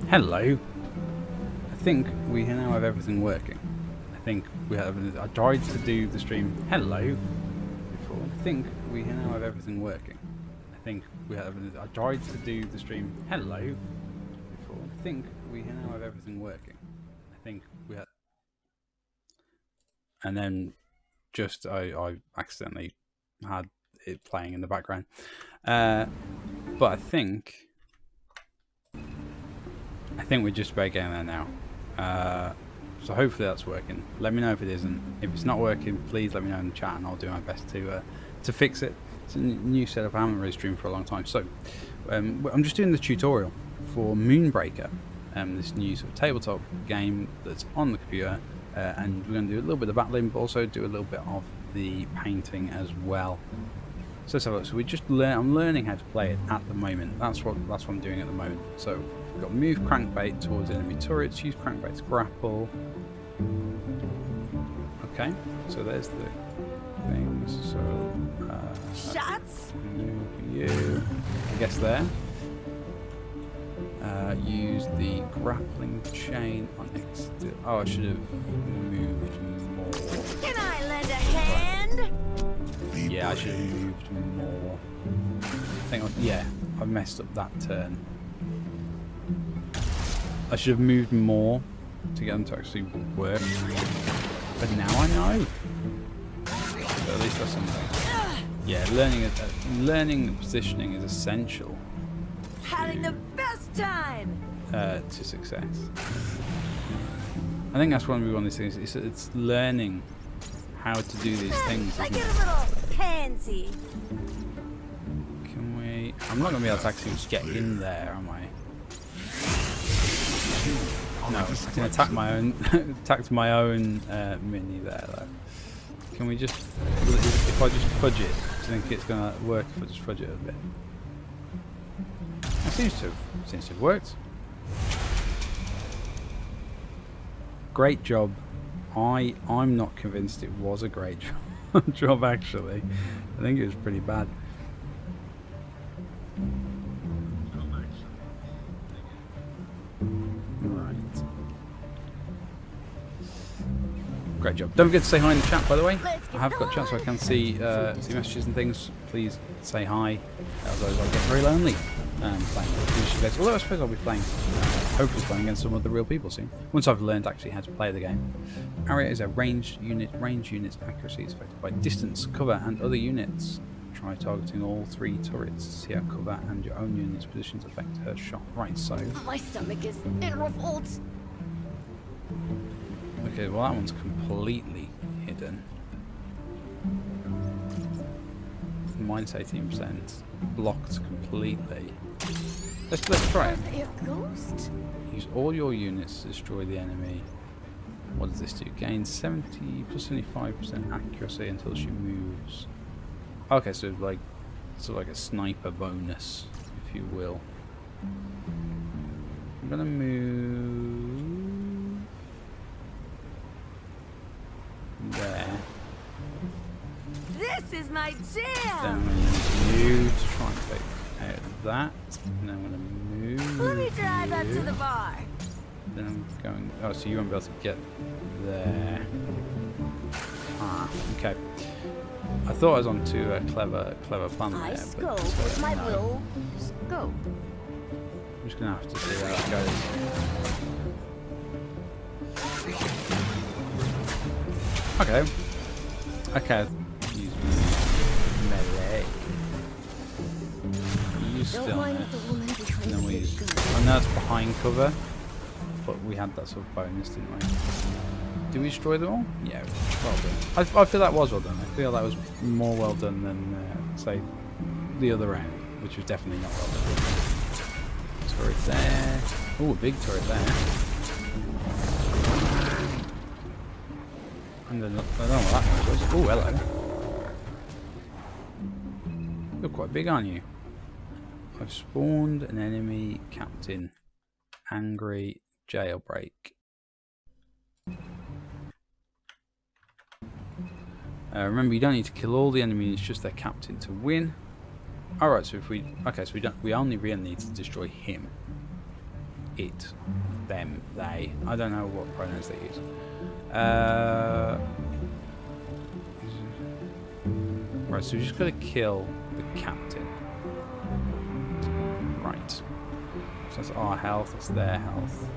Hello. I think we now have everything working. I think we have. I tried to do the stream hello before. I think we now have everything working. I think we have. I tried to do the stream hello before. I think we now have everything working. I think we have. And then just I accidentally had it playing in the background. But I think we're just about getting there now. So hopefully that's working. Let me know if it isn't. If it's not working, please let me know in the chat, and I'll do my best to fix it. It's a new setup. I haven't really streamed for a long time, so I'm just doing the tutorial for Moonbreaker, this new sort of tabletop game that's on the computer, and we're going to do a little bit of battling, but also do a little bit of the painting as well. So let's have a look. So we just I'm learning how to play it at the moment. That's what I'm doing at the moment. So we've got move crankbait towards enemy turrets, use crankbait to grapple. Okay, so there's the things. So shots. You, I guess there. Use the grappling chain on X. Oh, I should have moved more. Can I lend a hand? Yeah, I should have moved more. Yeah, I messed up that turn. I should have moved more to get them to actually work. But now I know. So at least that's something. Yeah, learning positioning is essential. Having the best time. To success. I think that's one of these things. It's learning how to do these things. I get a little pansy. Can we? I'm not going to be able to actually just get in there, am I? No, I can attack my own. Attack my own mini there, though. Can we just? If I just fudge it, do you think it's going to work if I just fudge it a bit? It seems to have worked. Great job. I'm not convinced it was a great job actually. I think it was pretty bad. Right. Great job. Don't forget to say hi in the chat, by the way. I have got chat so I can see messages and things. Please say hi. Otherwise I'll get very lonely playing. Although I suppose I'll be playing, hopefully playing against some of the real people soon. Once I've learned actually how to play the game. Area is a ranged unit. Ranged units' accuracy is affected by distance, cover, and other units. Try targeting all 3 turrets to see how cover and your own unit's positions affect her shot. Right, so. My stomach is in revolt. Okay, well that one's completely hidden. Minus 18%. Blocked completely. Let's try it. A ghost? Use all your units to destroy the enemy. What does this do? Gain 70 plus 75% accuracy until she moves. Okay, so like sort of like a sniper bonus, if you will. I'm gonna move there. This is my Then I'm jam. gonna use you to try and take out that. And then I'm gonna move. Let me drive up to you. the bar. Then I'm going. Oh, so you won't be able to get there. Ah, okay. I thought I was on to a clever plan I there, scope but with my no. little scope. I'm just gonna have to see how that goes. Okay. Okay. Use melee. Use Don't mind stillness. the woman behind And then we the use. gun. I know it's behind cover, but we had that sort of bonus, didn't we? Did we destroy them all? Yeah, well done. I feel that was well done. I feel that was more well done than, say, the other round, which was definitely not well done. Turret there. Oh, a big turret there. And then, I don't know what that noise was. Oh, hello. You're quite big, aren't you? I've spawned an enemy captain. Angry jailbreak. Remember, you don't need to kill all the enemies, it's just their captain to win. Alright, so if we... Okay, so we only really need to destroy him. it, them, they. I don't know what pronouns they use. Right, so we just got to kill the captain. Right. So that's our health, that's their health.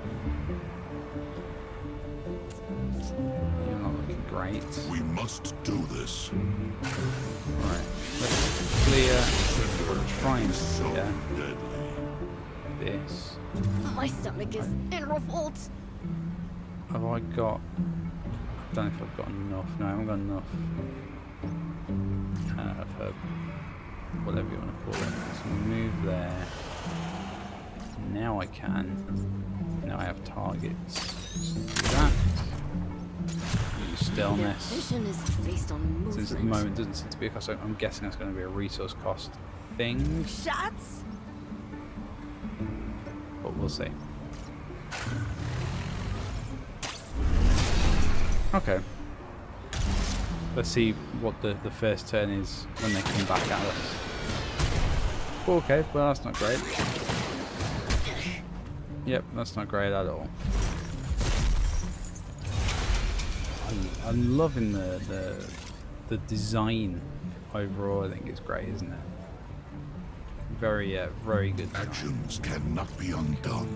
You're not looking great. We must do this. Right, let's clear. Try and clear this. My stomach is in revolt. Have I got... I don't know if I've got enough. No, I haven't got enough. Of her... whatever you want to call it. So move there. Now I can. Now I have targets. So do that. Use stillness. Vision is based on movement. Since at the moment it doesn't seem to be a cost, so I'm guessing that's going to be a resource cost thing. Shots? But we'll see. Okay. Let's see what the first turn is when they come back at us. Okay, well that's not great. Yep, that's not great at all. I'm loving the design overall. I think it's great, isn't it? Very very good design. Actions cannot be undone.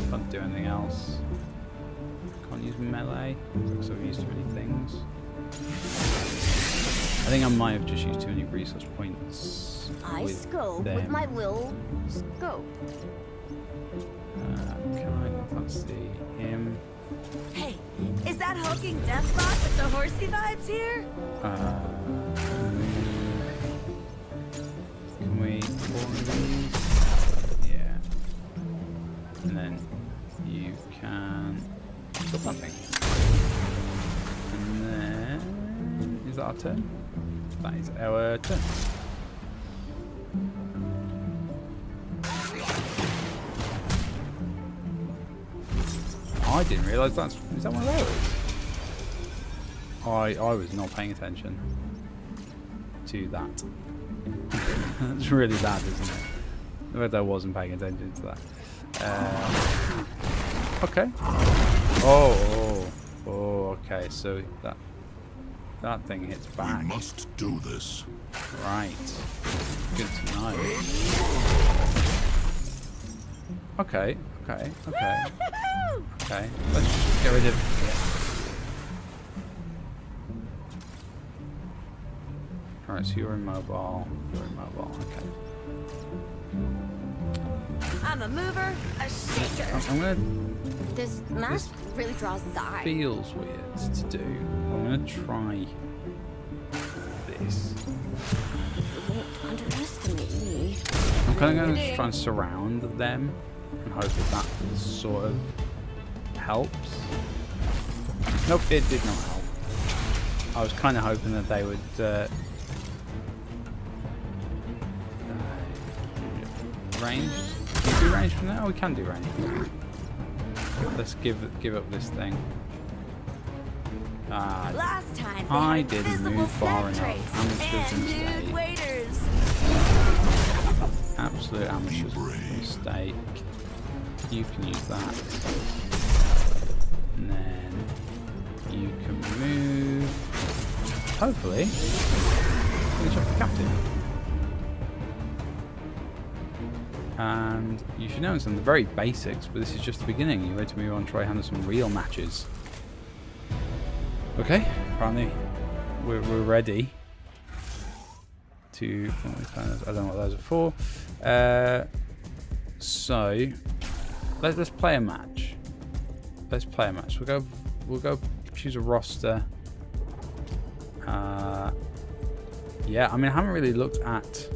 Can't do anything else. Can't use melee because I've used too many things. I think I might have just used too many resource points. I scope them. with my will scope. Can't see him. Hey, is that hulking deathbot with the horsey vibes here? Can we pull these? Yeah. And then you can stop something. And then is that our turn? That is our turn. I didn't realise is that one of those? I was not paying attention to that. That's really bad, isn't it? I bet I wasn't paying attention to that. Okay. Oh, okay. So that thing hits back. We must do this. Right. Good to know. Okay. Okay. Let's just get rid of. Alright, so you're immobile. Okay. I'm a mover, a shaker. I'm gonna. This mask really draws the eye. Feels weird to do. I'm gonna try this. Don't underestimate me. I'm kind of gonna just try and surround them and hope that sort of helps. Nope, it did not help. I was kind of hoping that they would. Range? Can you do range from there? Oh, we can do range from there. Let's give up this thing. Last time they I had didn't visible move far step enough. trace Amateurs and mistake. nude waiters. Absolute amateur's mistake. You can use that. And then you can move. Hopefully, finish off the captain. And you should know some of the very basics, but this is just the beginning. You're ready to move on, try handle some real matches. Okay, apparently we're ready to. I don't know what those are for. So let's play a match. We'll go choose a roster. Yeah, I mean I haven't really looked at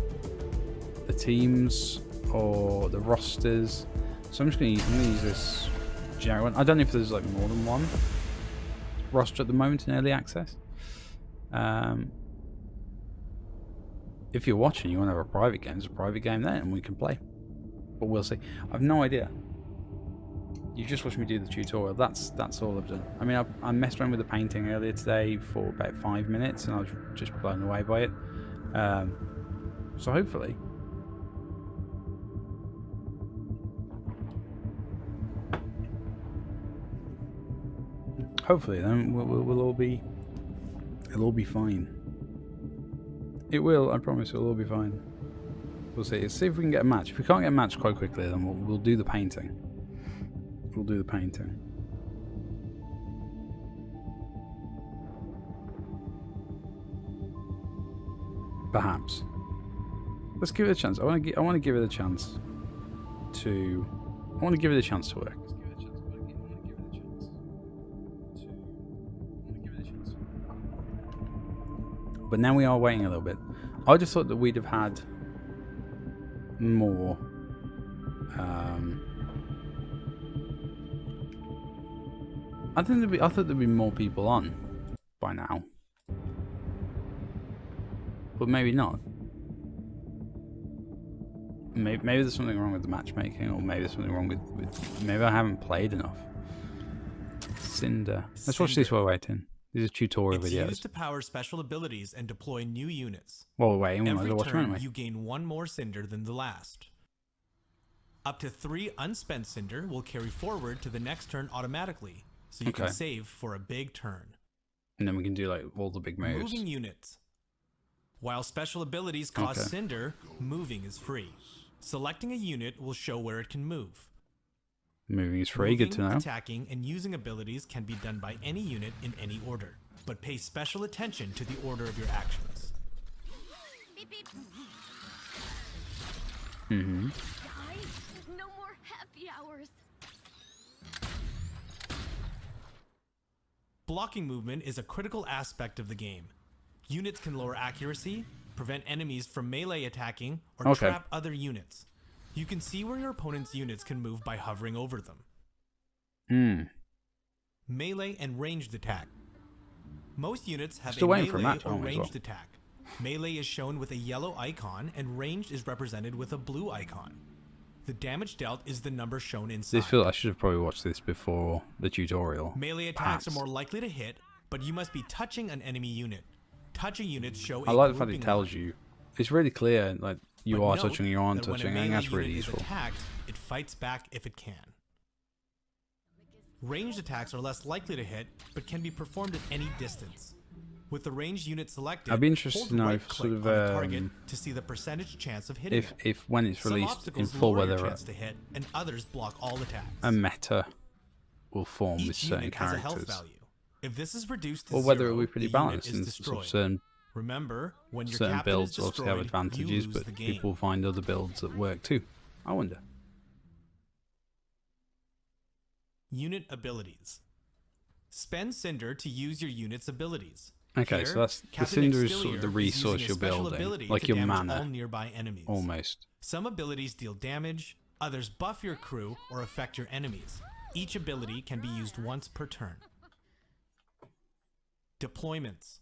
the teams or the rosters, so I'm just going to use this generic one. I don't know if there's like more than one roster at the moment in early access. If you're watching, you want to have a private game, there's a private game there and we can play, but we'll see. I've no idea. You just watched me do the tutorial. That's all I've done. I mean, I messed around with the painting earlier today for about 5 minutes and I was just blown away by it. So hopefully hopefully then we'll all be... It'll all be fine. It will, I promise it'll all be fine. We'll see. Let's see if we can get a match. If we can't get a match quite quickly, then we'll do the painting. We'll do the painting. Perhaps. Let's give it a chance. I want to give it a chance to... I want to give it a chance to work. But now we are waiting a little bit. I just thought that we'd have had more I thought there'd be more people on by now. But maybe not. Maybe there's something wrong with the matchmaking, or maybe there's something wrong with maybe I haven't played enough. Cinder. Let's watch this while we're waiting. These are tutorial videos. It's used to power special abilities and deploy new units. While we're waiting, we might as Every well watch them turn, anyway. you gain 1 more Cinder than the last. Up to 3 unspent Cinder will carry forward to the next turn automatically, so you can save for a big turn. And then we can do like all the big moves. Moving units. While special abilities cost Cinder, moving is free. Selecting a unit will show where it can move. Moving is free, good to know. Attacking and using abilities can be done by any unit in any order, but pay special attention to the order of your actions. Beep, beep. Mm-hmm. Guys, no more happy hours. Blocking movement is a critical aspect of the game. Units can lower accuracy, prevent enemies from melee attacking, or trap other units. You can see where your opponent's units can move by hovering over them. Melee and ranged attack. Most units have a melee or ranged attack. Melee is shown with a yellow icon, and ranged is represented with a blue icon. The damage dealt is the number shown inside. I should have probably watched this before the tutorial. Melee attacks are more likely to hit, but you must be touching an enemy unit. Touching units show I like the fact it tells you. It's really clear, like, you are touching, you aren't touching. I think that's really useful. Attacked, it fights back if it can. Ranged attacks are less likely to hit, but can be performed at any distance. With the ranged unit selected, I'd be interested to know if sort of target to see the percentage chance of hitting. If when it's released in full, whether to hit, and others block all attacks. A meta will form with certain characters. Has a health value. If this is reduced to or whether it will be pretty balanced and sort of certain. Remember, when your certain builds obviously have advantages, but people will find other builds that work too. I wonder. Unit abilities. Spend Cinder to use your unit's abilities. Okay, Here, so that's the Cinder is sort of the resource you're building, like your mana, all nearby enemies. Almost. Some abilities deal damage, others buff your crew or affect your enemies. Each ability can be used once per turn. Deployments.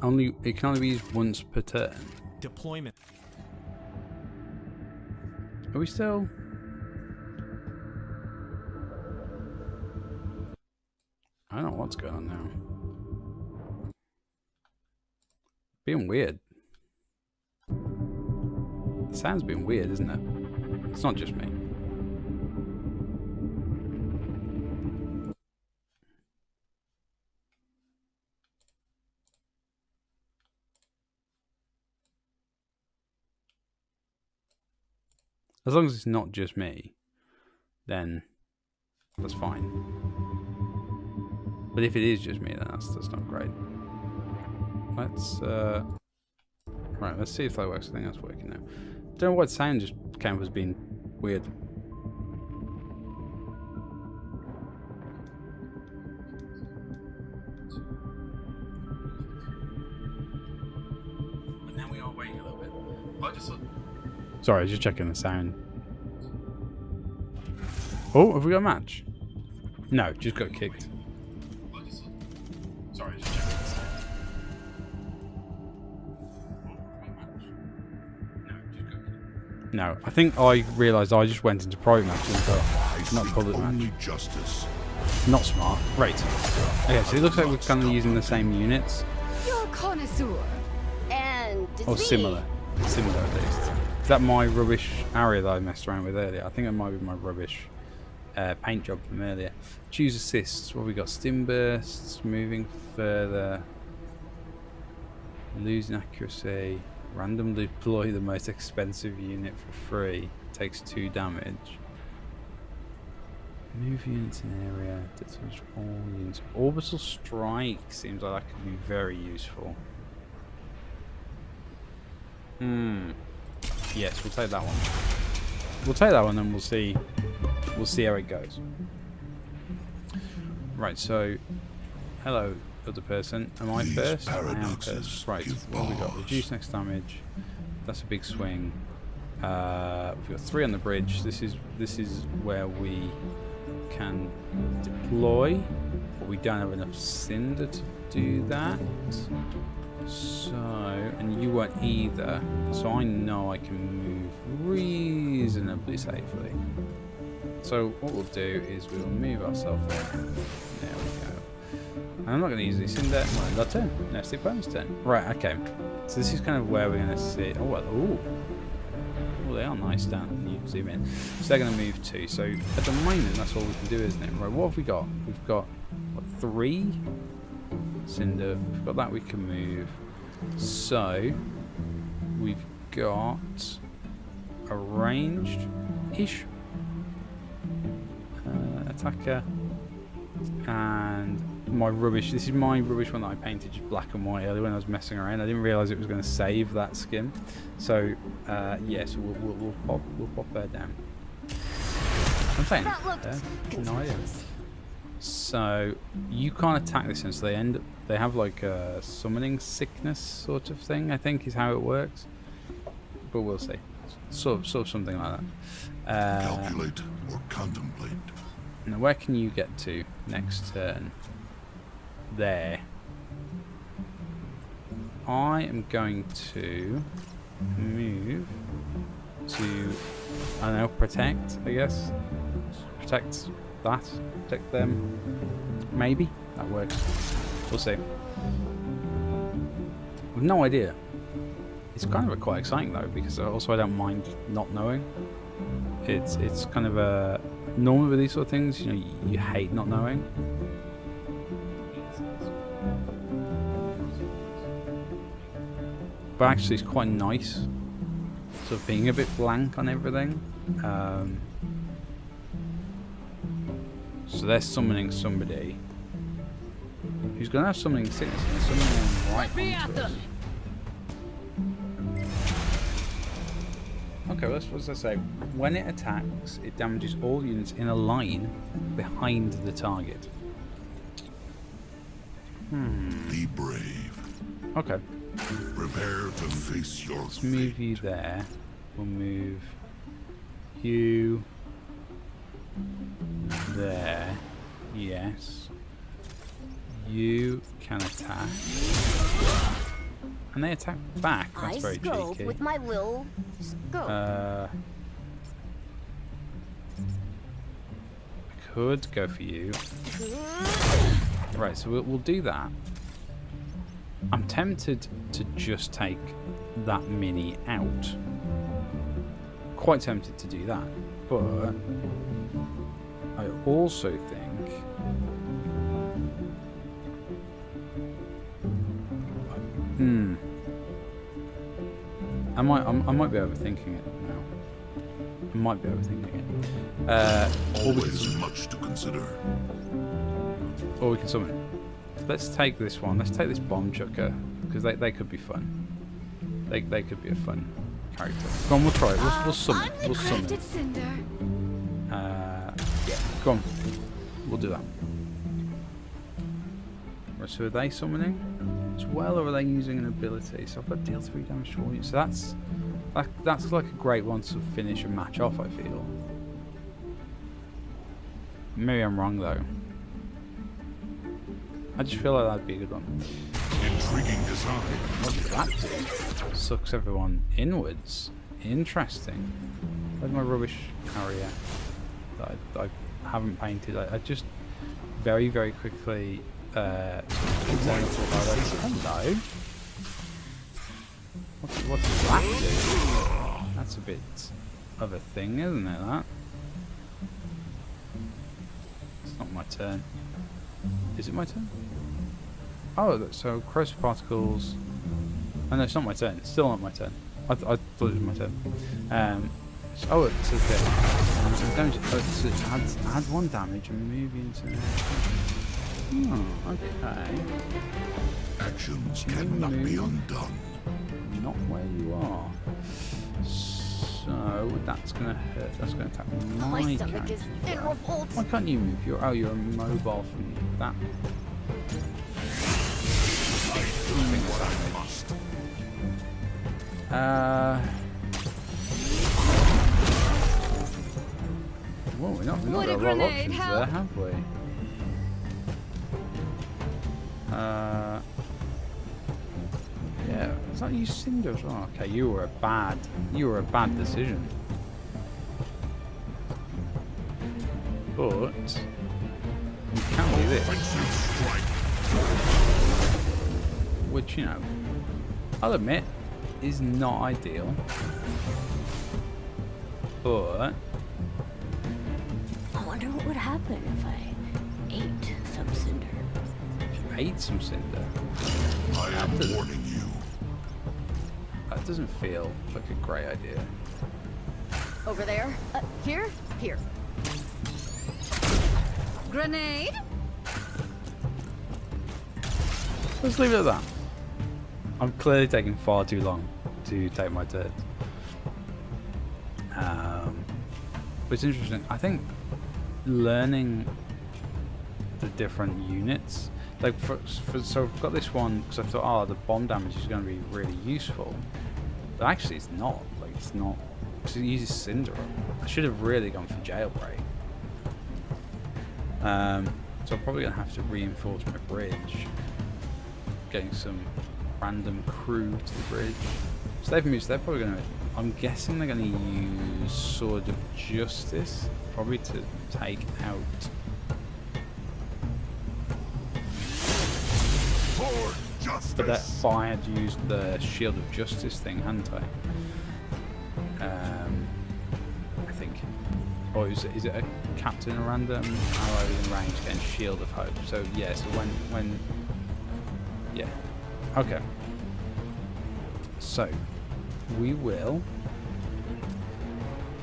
It can only be used once per turn. Deployment. Are we still? I don't know what's going on now. Being weird. The sound's been weird, isn't it? It's not just me. As long as it's not just me, then that's fine. But if it is just me, then that's not great. Let's right, let's see if that works. I think that's working now. Don't know what sound just came up as being weird. But now we are waiting a little bit. I just thought. Sorry, just checking the sound. Oh, have we got a match? No, just got kicked. Sorry, just checking the sound. No, I think I realised I just went into private match and thought, not public match. Justice. Not smart. Right. Okay, so it looks like we're kind of using the same units. You're a connoisseur. And it's Or me. similar. Similar at least. Is that my rubbish area that I messed around with earlier? I think it might be my rubbish paint job from earlier. Choose assists. What have we got? Stim bursts, moving further, losing accuracy, randomly deploy the most expensive unit for free, takes 2 damage. Move units in area, detach all units. Orbital strike seems like that could be very useful. Yes, we'll take that one. We'll take that one and we'll see how it goes. Right, so hello other person. Am I first? I am first. Right, what have we got? Reduce next damage. That's a big swing. We've got 3 on the bridge. This is where we can deploy, but we don't have enough cinder to do that. So, and you won't either, so I know I can move reasonably safely. So what we'll do is we'll move ourselves there. There we go. And I'm not going to use this cinder. Well, it's our turn. No, it's the opponent's turn. Right, okay. So this is kind of where we're going to see. Oh, well, ooh. Oh, they are nice down. You can zoom in. So they're going to move 2. So at the moment, that's all we can do, isn't it? Right, what have we got? We've got, what, 3 cinder. We've got that we can move. So we've got a ranged-ish attacker. And my rubbish. This is my rubbish one that I painted just black and white earlier when I was messing around. I didn't realise it was going to save that skin. So yes, we'll pop her down. I'm saying no idea. So you can't attack this one. So they have like a summoning sickness sort of thing. I think is how it works. But we'll see. Sort of something like that. Calculate or contemplate. Now where can you get to next turn? There. I am going to move to, I don't know, protect, I guess. Protect that. Protect them. Maybe. That works. We'll see. I've no idea. It's kind of quite exciting though, because also I don't mind not knowing. It's kind of a... Normally with these sort of things, you know, you hate not knowing. But actually it's quite nice sort of being a bit blank on everything. So they're summoning somebody who's going to have summoning sickness and summoning them right onto us. Okay, what does that say? When it attacks, it damages all units in a line behind the target. Be brave. Okay. Prepare to face your Let's move you there. We'll move you there. Yes. You can attack. And they attack back. That's very cheeky. With my little scope. I could go for you. Right, so we'll do that. I'm tempted to just take that mini out. Quite tempted to do that. But I also think I might be overthinking it now. I might be overthinking it. Always much to consider. Or we can summon. Let's take this one. Let's take this bomb chucker because they could be fun. They could be a fun character. Go on, we'll try it. We'll summon. We'll summon. Yeah. Go on. We'll do that. Right. So are they summoning as well, or are they using an ability? So I've got deal 3 damage to all you. So that's like a great one to finish a match off, I feel. Maybe I'm wrong though. I just feel like that'd be a good one. Intriguing design. What does that do? Sucks everyone inwards. Interesting. Where's my rubbish area that I haven't painted? I just very, very quickly hello. What does that do? That's a bit of a thing, isn't it, that? my turn. Is it my turn? Oh, so corrosive particles. Oh no, it's not my turn. It's still not my turn. I thought it was my turn. Oh, it's okay. So damage. Oh, so it adds 1 damage and move into. Oh, okay. Actions cannot be undone. Not where you are. So that's gonna hurt. That's gonna attack My my stomach character. is in revolt. Why can't you move? You're immobile from that. What I must. Whoa, we're not What got a a lot of grenade, options help. there, have we? Yeah, is that you Cinder as well? Okay, you were a bad decision. But you can do this, Offensive strike. which you know, I'll admit, is not ideal. But I wonder what would happen if I ate some cinder. if you ate some Cinder, I am warning you. that doesn't feel like a great idea. Over there? Here? Here. Grenade? Let's leave it at that. I'm clearly taking far too long to take my turn. But it's interesting. I think learning the different units, like so I've got this one because I thought, oh, the bomb damage is going to be really useful, but actually it's not. Like it's not. Because it uses Cinder. I should have really gone for Jailbreak. So I'm probably going to have to reinforce my bridge. Getting some random crew to the bridge. So they've moved, so they're probably going to, I'm guessing they're going to use Sword of Justice, probably to take out. For justice. But that I had used the Shield of Justice thing, hadn't I? I think. Or is it a captain a random ally within range getting Shield of Hope? So yeah, so when yeah. Okay. So we will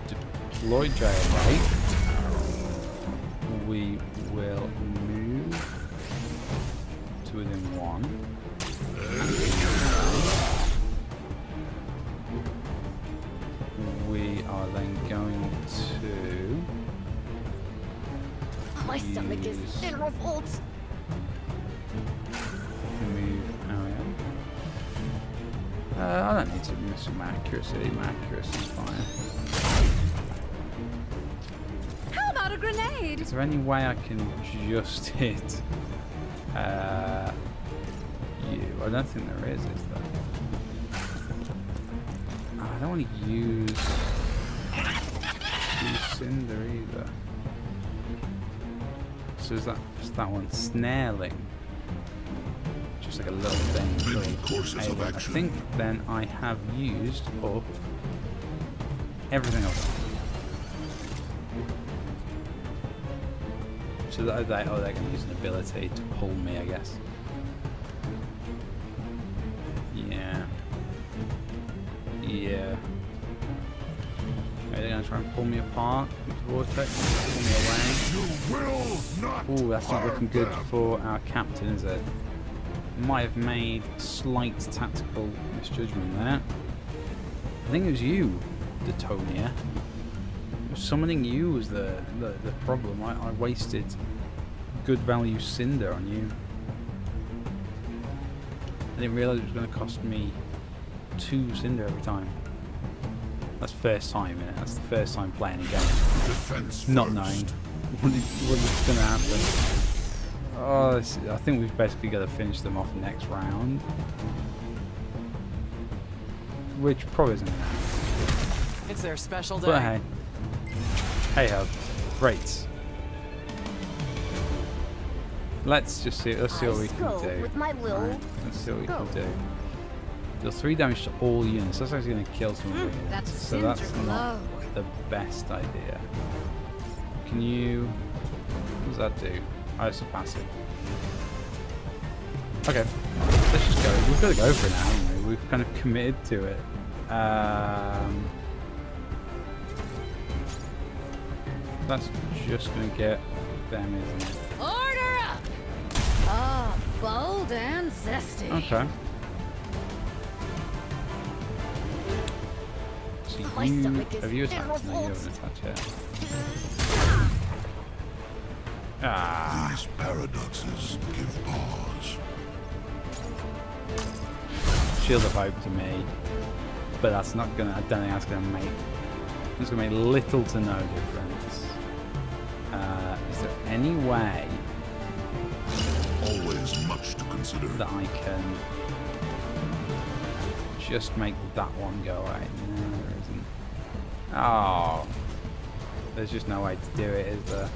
deploy Jailbreak. We will move to within 1. We are then going to My stomach is in revolt. move I don't need to miss some accuracy. My accuracy is fine. How about a grenade? Is there any way I can just hit you? I don't think there is there? Oh, I don't want to use Cinder either. So is that just that one? Snareling. Just like a little thing. Many courses of I action. think then I have used up everything else. So they're going to use an ability to pull me, I guess. Yeah. Yeah. Are they going to try and pull me apart with the vortex? Pull me away? You will not. Ooh, that's not harm looking good them. for our captain, is it? Might have made slight tactical misjudgment there. I think it was you, Detonia. Summoning you was the problem. I wasted good value Cinder on you. I didn't realise it was going to cost me 2 Cinder every time. That's first time, innit? That's the first time playing a game. Defense Not first. knowing what is going to happen. Oh, I think we've basically got to finish them off next round. Which probably isn't going to happen. It's their special day. But hey. Hey ho. Great. Let's just see, let's see what we can Go do. with my little Alright, let's see what we can go. do. Deal 3 damage to all units. That's actually going to kill some of the units. That's So that's Cinder not glow. the best idea. Can you What does that do? Oh, it's a passive. Okay, let's just go. We've got to go for it now, haven't we? We've kind of committed to it. That's just going to get them, isn't it? Order up! Oh, bold and zesty. Okay. So My stomach is have you attacked? in No, you revolt. haven't attacked yet. Ah. These paradoxes give pause. Shield of Hope to me, but that's not gonna. I don't think that's gonna make. It's gonna make little to no difference. Is there any way Always much to consider. that I can just make that one go away? No, there isn't. Oh, there's just no way to do it, is there?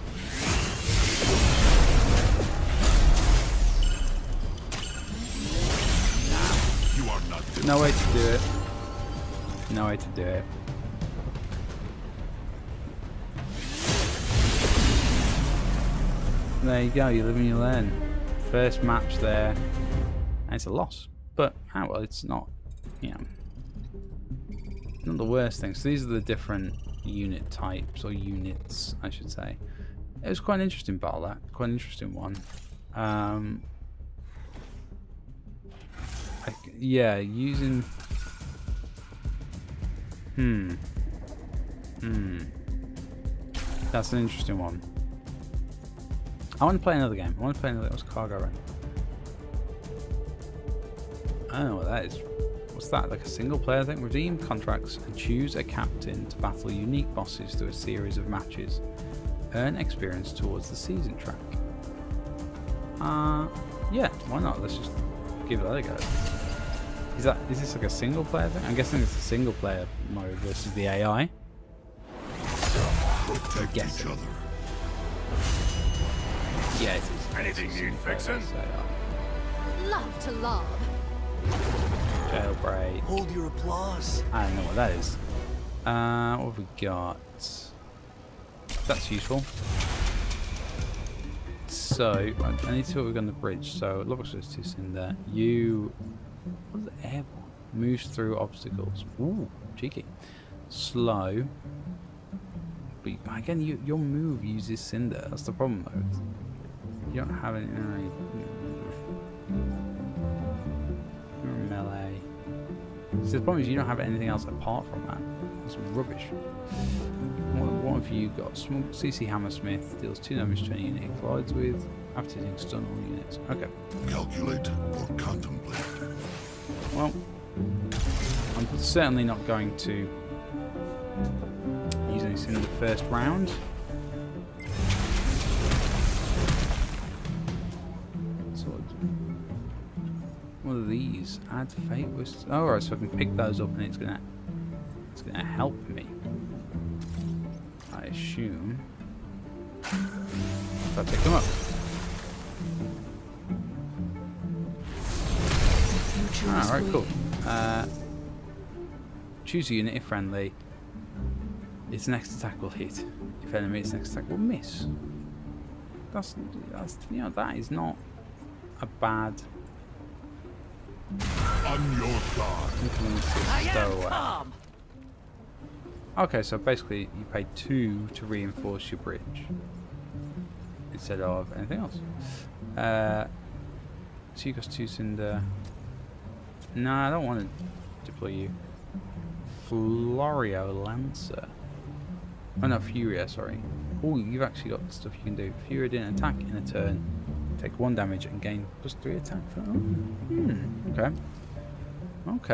You are not No way to do it. No way to do it. There you go, you live and you learn. First match there, and it's a loss. But, ah, well, it's not, you know, not the worst thing. So these are the different unit types, or units, I should say. It was quite an interesting battle, that. Quite an interesting one. Yeah, using... That's an interesting one. I want to play another game. I want to play another... What's Cargo Run? I don't know what that is. What's that? Like a single player thing? Redeem contracts and choose a captain to battle unique bosses through a series of matches. Earn experience towards the season track. Yeah, why not? Let's just give it a go. Is this like a single player thing? I'm guessing it's a single player mode versus the AI. protect each other. Yeah, it is. Anything need fixing? Love to lob. Jailbreak. Hold your applause. I don't know what that is. What have we got? That's useful. So, I need to see what we've got on the bridge. So, Lobbox is 2 in there. You... What is the airborne? Moves through obstacles. Ooh, cheeky. Slow. But again, your move uses Cinder. That's the problem, though. You don't have any... You're melee. So the problem is you don't have anything else apart from that. That's rubbish. What have you got? Small CC Hammersmith deals 2 damage to any unit it collides with after hitting stun all units. Okay. Calculate or contemplate. Well, I'm certainly not going to use anything in the first round. So what are these? Add fate with... Oh, right, so I can pick those up and it's gonna help me. I assume. If I pick them up. Alright, cool. Choose a unit if friendly. Its next attack will hit. If enemy, its next attack will miss. That's you know, that is not a bad. On your guard. Okay, so basically you pay 2 to reinforce your bridge instead of anything else. So you got 2 Cinder. No, I don't want to deploy you. Florio Lancer. Oh no, Furia, sorry. Oh, you've actually got stuff you can do. Furia didn't attack in a turn. Take 1 damage and gain +3 attack. Okay.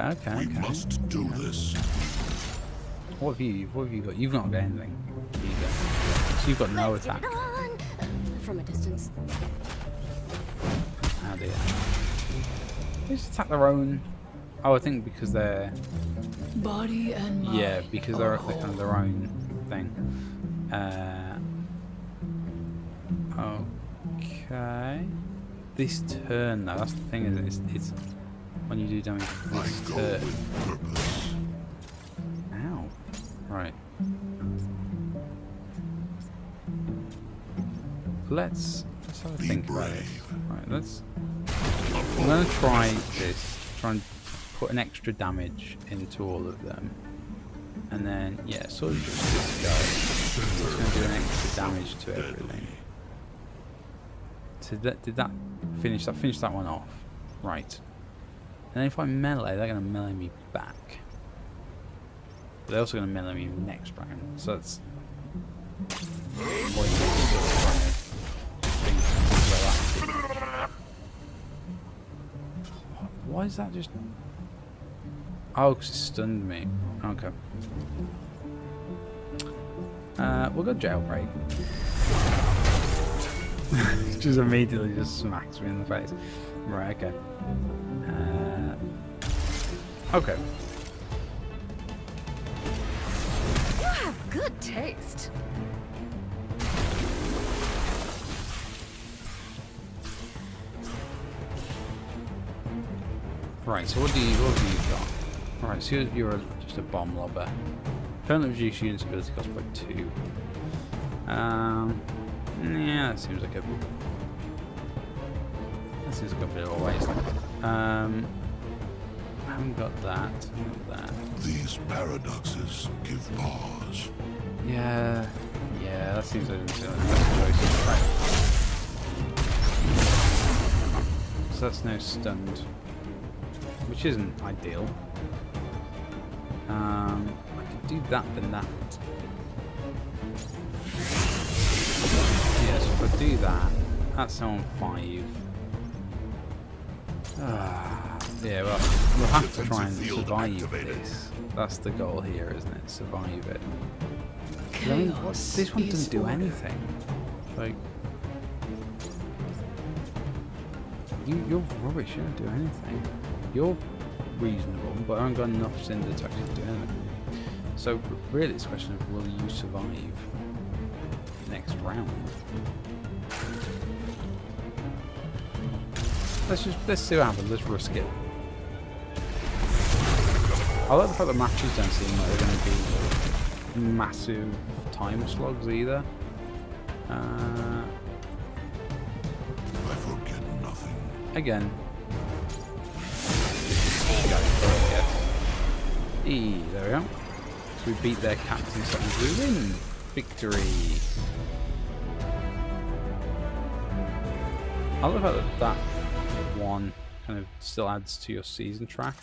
Okay. We must do this. What have you got? You've not got anything. Either. So you've got no Let's get attack. it on. From a distance. Oh dear. They just attack their own. Oh, I think because they're... Body and mind. Yeah, because they're kind of their own thing. Okay. This turn, though, that's the thing, is it's when you do damage I this go turn. with purpose. Ow. Right. let's have a Be think about it. brave. Right, I'm gonna try this. Try and put an extra damage into all of them, and then yeah, sort of just this guy. It's gonna do an extra damage to everything. So did that finish? That finished that one off, right? And then if I melee, they're gonna melee me back. But they're also gonna melee me next round. So that's why is that just... Oh, because it stunned me. Okay. We'll go jailbreak. Just immediately just smacks me in the face. Right, okay. Okay. You have good taste. Right, so what have you got? Alright, so you're just a bomb lobber. Permanently reduce units ability cost by 2. Yeah, that seems like a bit of a waste. I haven't got that. These paradoxes give pause. Yeah, that seems like a choice. Right. So that's no stunned, which isn't ideal. I could do that than that. Yeah, so if I do that, that's on 5. Yeah, well, we'll have to try and survive this. That's the goal here, isn't it? Survive it. I mean, this one doesn't do anything. Like, you're rubbish. You don't do anything. You're reasonable, but I haven't got enough cinder to actually do anything. So really, it's a question of will you survive next round? Let's see what happens. Let's risk it. I like the fact that matches don't seem like they're going to be massive time slogs either. I forget nothing. Again. There we go. So we beat their captain, so we win. Victory. I love how that one kind of still adds to your season track.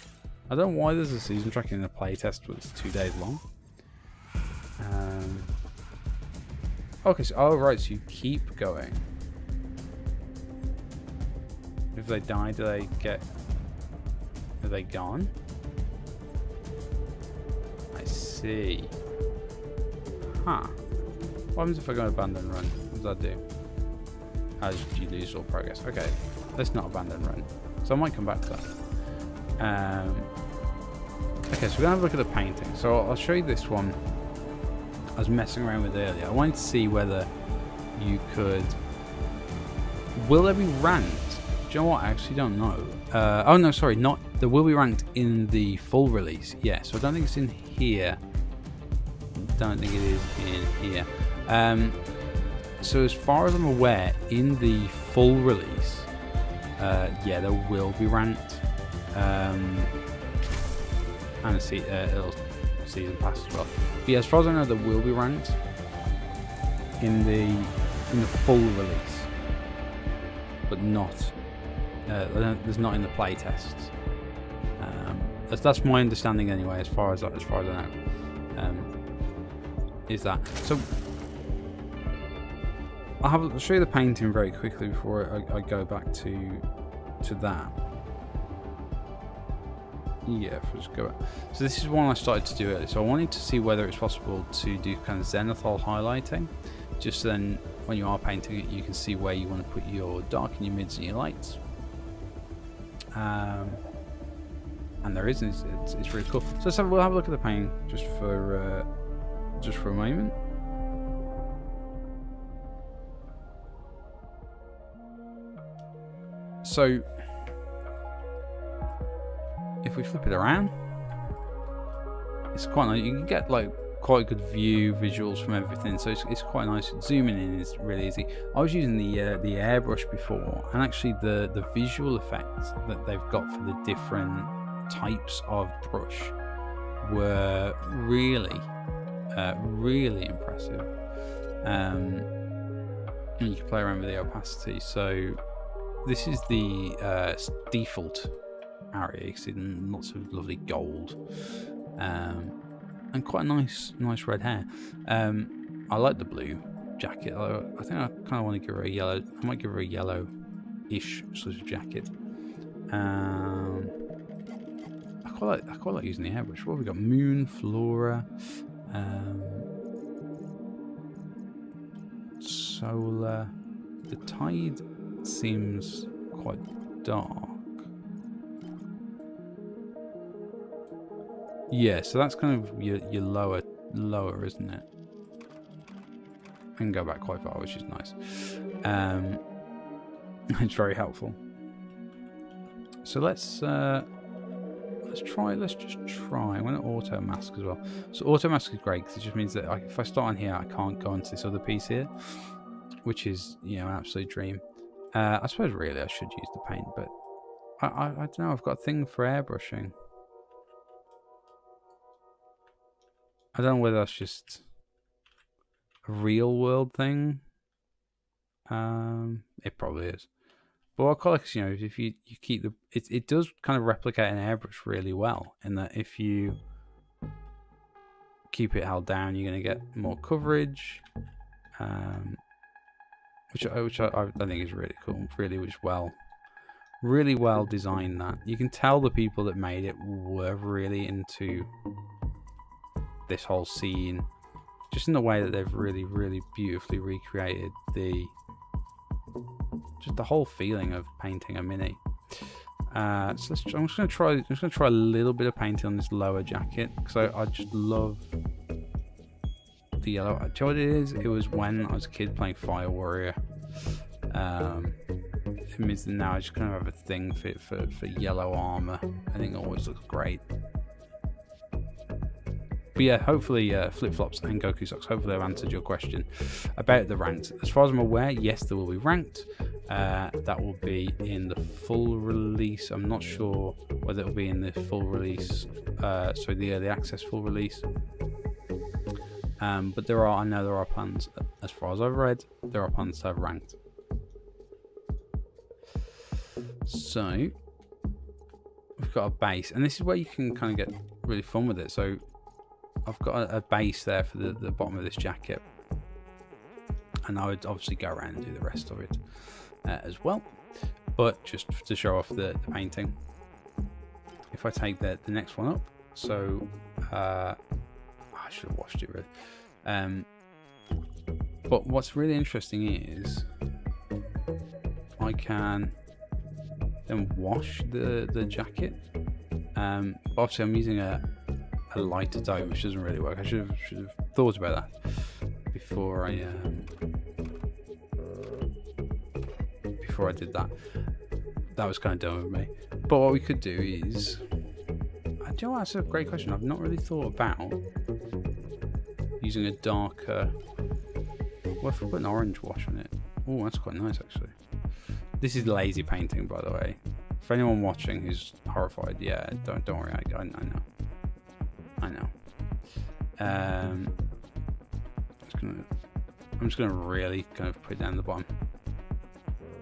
I don't know why there's a season track in the playtest, but it's 2 days long. Okay, so right, so you keep going. If they die, do they get? Are they gone? I see. Huh. What happens if I go abandon run? What does that do? As you lose all progress. Okay, let's not abandon run. So I might come back to that. Okay, so we're gonna have a look at the painting. So I'll show you this one. I was messing around with earlier. I wanted to see whether you could. Will they be ranked? Do you know what? I actually don't know. Oh no, sorry, not. They will be ranked in the full release. Yeah, so I don't think it's in here. Don't think it is in here. So as far as I'm aware, in the full release, yeah, they will be ranked. And a little season pass as well. But yeah, as far as I know, they will be ranked in the full release, but not. There's not in the playtests. That's my understanding anyway. As far as I know, is that so? I'll show you the painting very quickly before I go back to that. Yeah, if we just go back. So this is one I started to do earlier. So I wanted to see whether it's possible to do kind of zenithal highlighting. Just then, when you are painting it, you can see where you want to put your dark and your mids and your lights. And there is, it's really cool. So we'll have a look at the painting just for a moment. So if we flip it around, it's quite nice. You can get like quite good view, visuals from everything, so it's quite nice. Zooming in is really easy. I was using the airbrush before, and actually the visual effects that they've got for the different types of brush were really really impressive. And you can play around with the opacity. So this is the default area. You can see lots of lovely gold. And quite nice red hair. I like the blue jacket. I think I kind of want to give her a yellow. I might give her a yellow-ish sort of jacket. I quite like using the airbrush. What have we got? Moon, Flora, solar. The tide seems quite dark. Yeah, so that's kind of your lower, isn't it? I can go back quite far, which is nice. It's very helpful. So let's just try. I'm going to auto mask as well. So auto mask is great because it just means that if I start on here, I can't go onto this other piece here, which is an absolute dream. I suppose really I should use the paint, but I don't know. I've got a thing for airbrushing. I don't know whether that's just a real world thing. It probably is. But what I like is, if you keep it does kind of replicate an airbrush really well, in that if you keep it held down, you're going to get more coverage, which I think is really cool. Really well designed. That you can tell the people that made it were really into this whole scene, just in the way that they've really beautifully recreated just the whole feeling of painting a mini. So I'm just gonna try a little bit of painting on this lower jacket because I just love the yellow. Do you know what it is? It was when I was a kid playing Fire Warrior. It means that now I just kind of have a thing for yellow armor. I think it always looks great. But yeah, hopefully flip-flops and Goku socks, hopefully I've answered your question about the ranked. As far as I'm aware, yes, there will be ranked. That will be in the full release. I'm not sure whether it will be in the full release, the early access full release. But I know there are plans, as far as I've read, there are plans to have ranked. So, we've got a base, and this is where you can kind of get really fun with it. So, I've got a base there for the bottom of this jacket, and I would obviously go around and do the rest of it as well, but just to show off the painting. If I take the next one up, so I should have washed it really, but what's really interesting is I can then wash the jacket. Obviously I'm using a lighter tone, which doesn't really work. I should have thought about that before I did that. That was kind of dumb of me. But what we could do is, that's a great question. I've not really thought about using a darker. What if we put an orange wash on it? Oh, that's quite nice actually. This is lazy painting, by the way. For anyone watching who's horrified, yeah, don't worry. I know. I'm just gonna really kind of put it down the bottom,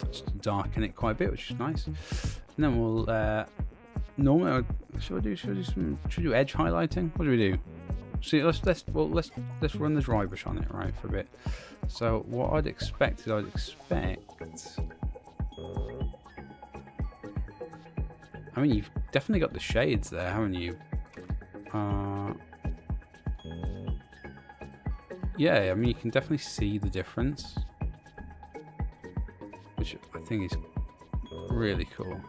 just to darken it quite a bit, which is nice. And then we'll normally should we do edge highlighting? What do we do? See, let's run the dry brush on it, right, for a bit. So what I'd expect is I mean, you've definitely got the shades there, haven't you? Yeah, I mean, you can definitely see the difference, which I think is really cool.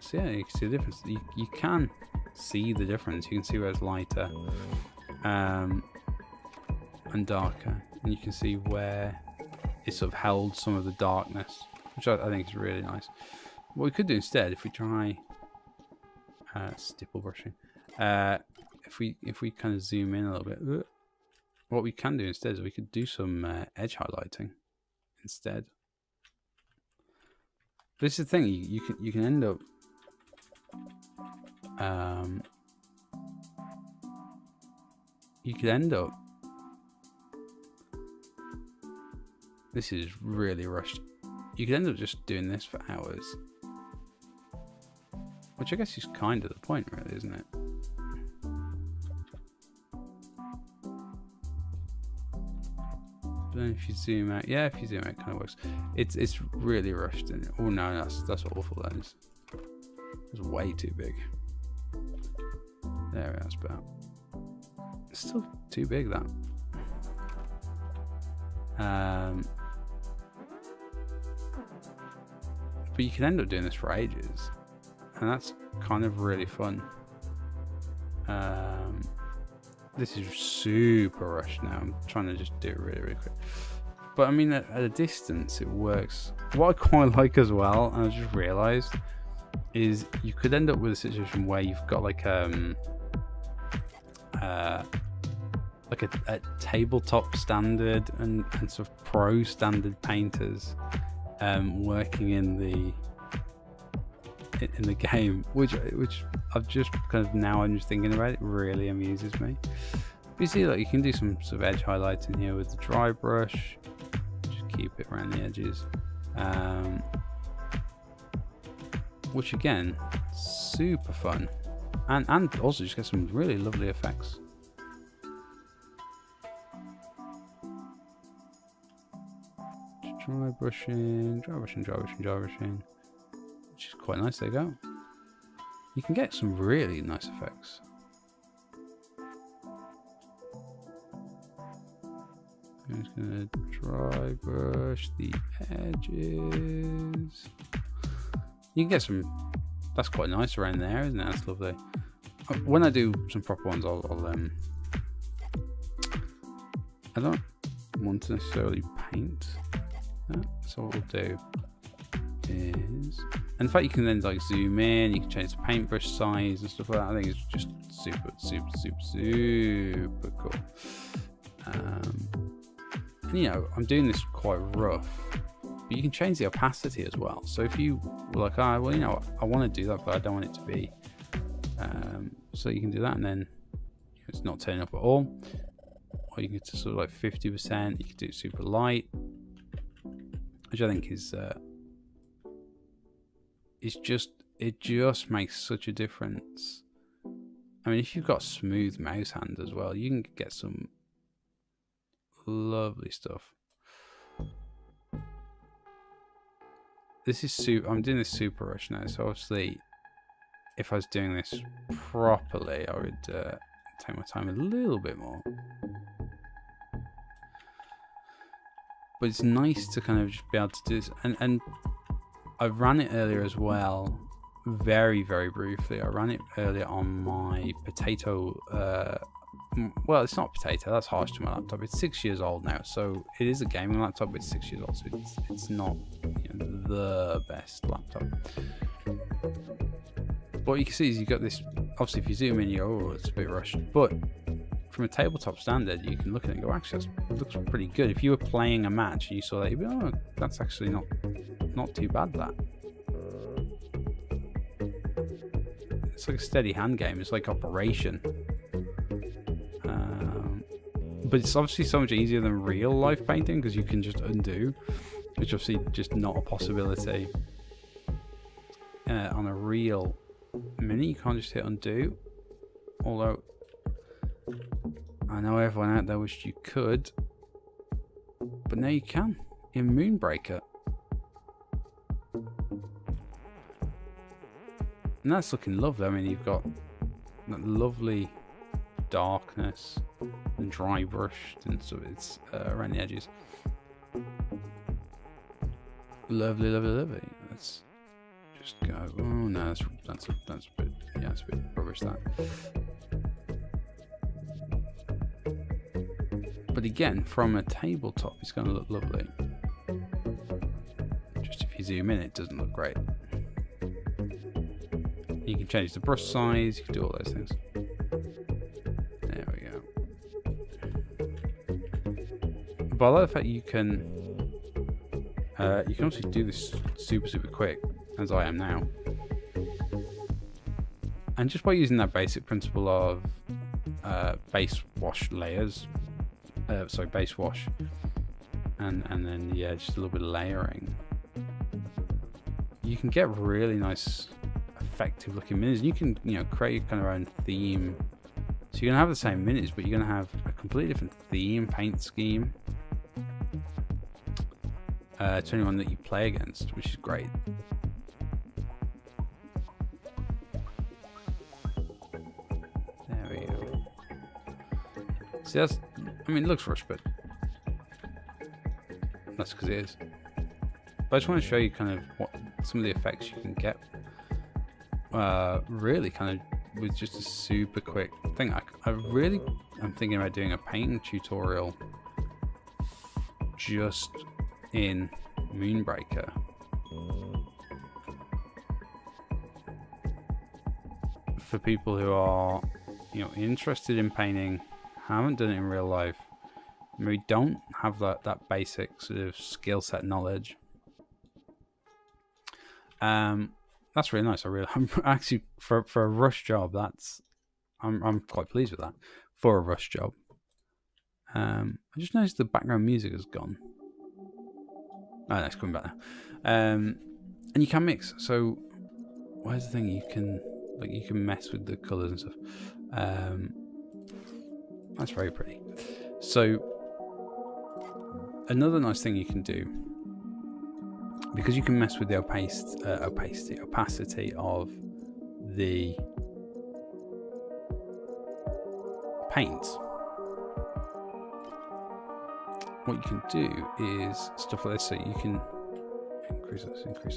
So yeah, you can see the difference. You can see the difference. You can see where it's lighter and darker, and you can see where it sort of held some of the darkness, which I think is really nice. What we could do instead, if we try stipple brushing, if we kind of zoom in a little bit, what we can do instead is we could do some edge highlighting instead. This is the thing, you can end up you could end up, this is really rushed, you could end up just doing this for hours, which I guess is kind of the point, really, isn't it? But then if you zoom out, yeah, if you zoom out, it kind of works. It's really rushed. And oh no, that's awful. That is. It's way too big. There, that's better. It's still too big, that. But you can end up doing this for ages, and that's kind of really fun. This is super rushed now. I'm trying to just do it really, really quick. But I mean, at a distance, it works. What I quite like as well, and I just realised, is you could end up with a situation where you've got like a tabletop standard and sort of pro standard painters working in the game, which I've just kind of, now I'm just thinking about it, really amuses me. But you see, like, you can do some sort of edge highlighting here with the dry brush, just keep it around the edges, which again, super fun, and also just get some really lovely effects. Just dry brushing, which is quite nice. There you go. You can get some really nice effects. I'm just gonna dry brush the edges. You can get some. That's quite nice around there, isn't it? That's lovely. When I do some proper ones, I'll I don't want to necessarily paint that, so what we'll do is, and in fact, you can then like zoom in, you can change the paintbrush size and stuff like that. I think it's just super cool. And you know, I'm doing this quite rough, but you can change the opacity as well. So if you were like, oh, well, you know, I want to do that, but I don't want it to be, so you can do that, and then it's not turning up at all. Or you can get to sort of like 50%. You can do it super light, which I think is it just makes such a difference. I mean, if you've got smooth mouse hand as well, you can get some lovely stuff. This is super. I'm doing this super rush now, so obviously, if I was doing this properly, I would take my time a little bit more. But it's nice to kind of just be able to do this, and I ran it earlier as well, very briefly. I ran it earlier on my potato. Well, it's not potato. That's harsh to my laptop. It's 6 years old now, so it is a gaming laptop. But it's 6 years old, so it's not, you know, the best laptop. But what you can see is you've got this. Obviously, if you zoom in, oh, it's a bit rushed. But from a tabletop standard, you can look at it and go, actually, that looks pretty good. If you were playing a match and you saw that, you'd be, oh, that's actually not too bad. That it's like a steady hand game. It's like Operation. But it's obviously so much easier than real life painting because you can just undo, which obviously just not a possibility on a real Mini. You can't just hit undo, although I know everyone out there wished you could, but now you can in Moonbreaker, and that's looking lovely. I mean, you've got that lovely darkness and dry brushed and so it's around the edges. Lovely. Let's just go. Oh no, that's a bit, yeah, it's a bit rubbish, that. But again, from a tabletop, it's going to look lovely. Just if you zoom in, it doesn't look great. You can change the brush size. You can do all those things. But I like the fact you can obviously do this super quick, as I am now. And just by using that basic principle of base wash layers, base wash, and then yeah, just a little bit of layering, you can get really nice, effective looking minis. You can create kind of your own theme. So you're gonna have the same minis, but you're gonna have a completely different theme, paint scheme to anyone that you play against, which is great. There we go. See, that's, I mean, it looks rushed, but that's because it is. But I just want to show you kind of what some of the effects you can get. Really kind of with just a super quick thing. I really am thinking about doing a painting tutorial just in Moonbreaker. For people who are, interested in painting, haven't done it in real life, maybe don't have that basic sort of skill set knowledge. That's really nice. I'm actually for a rush job. I'm quite pleased with that for a rush job. I just noticed the background music has gone. Oh, no, it's coming back now. And you can mix. So where's the thing? You can mess with the colours and stuff. That's very pretty. So another nice thing you can do, because you can mess with the opacity of the paint. What you can do is stuff like this. So you can increase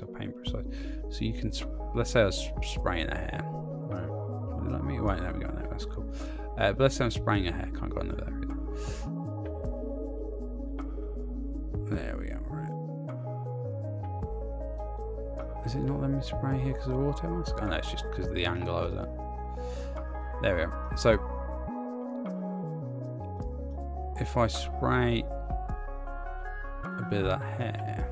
our paintbrush size. So you can, let's say I was spraying a hair. Right. Let me wait. There we go. No, that's cool. But let's say I'm spraying a hair. Can't go under there either. There we go. Right. Is it not letting me spray here because of auto mask? Oh no, it's just because of the angle I was at. There we go. So if I spray a bit of that hair,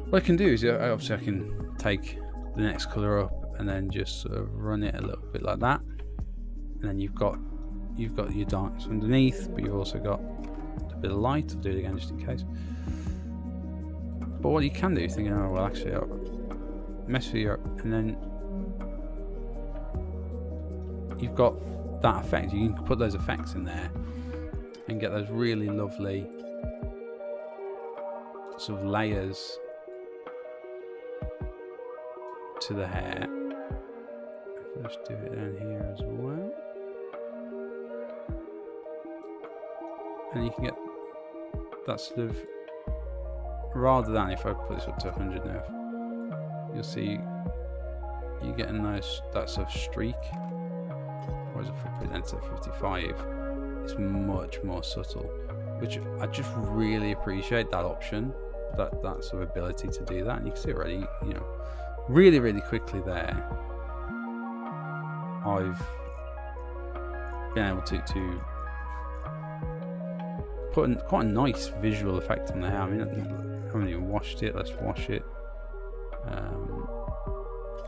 what I can do is obviously I can take the next colour up and then just sort of run it a little bit like that, and then you've got your darks underneath, but you've also got a bit of light. I'll do it again just in case. But what you can do is thinking, oh well, actually I'll mess with your, and then you've got that effect. You can put those effects in there and get those really lovely sort of layers to the hair. Let's do it down here as well, and you can get that sort of, rather than, if I put this up to 100 now, you'll see you're getting that sort of streak. Whereas if I put it into 55, it's much more subtle, which I just really appreciate that option, that sort of ability to do that. And you can see already, really quickly there, I've been able to put quite a nice visual effect on the hair. I mean, I haven't even washed it. Let's wash it. I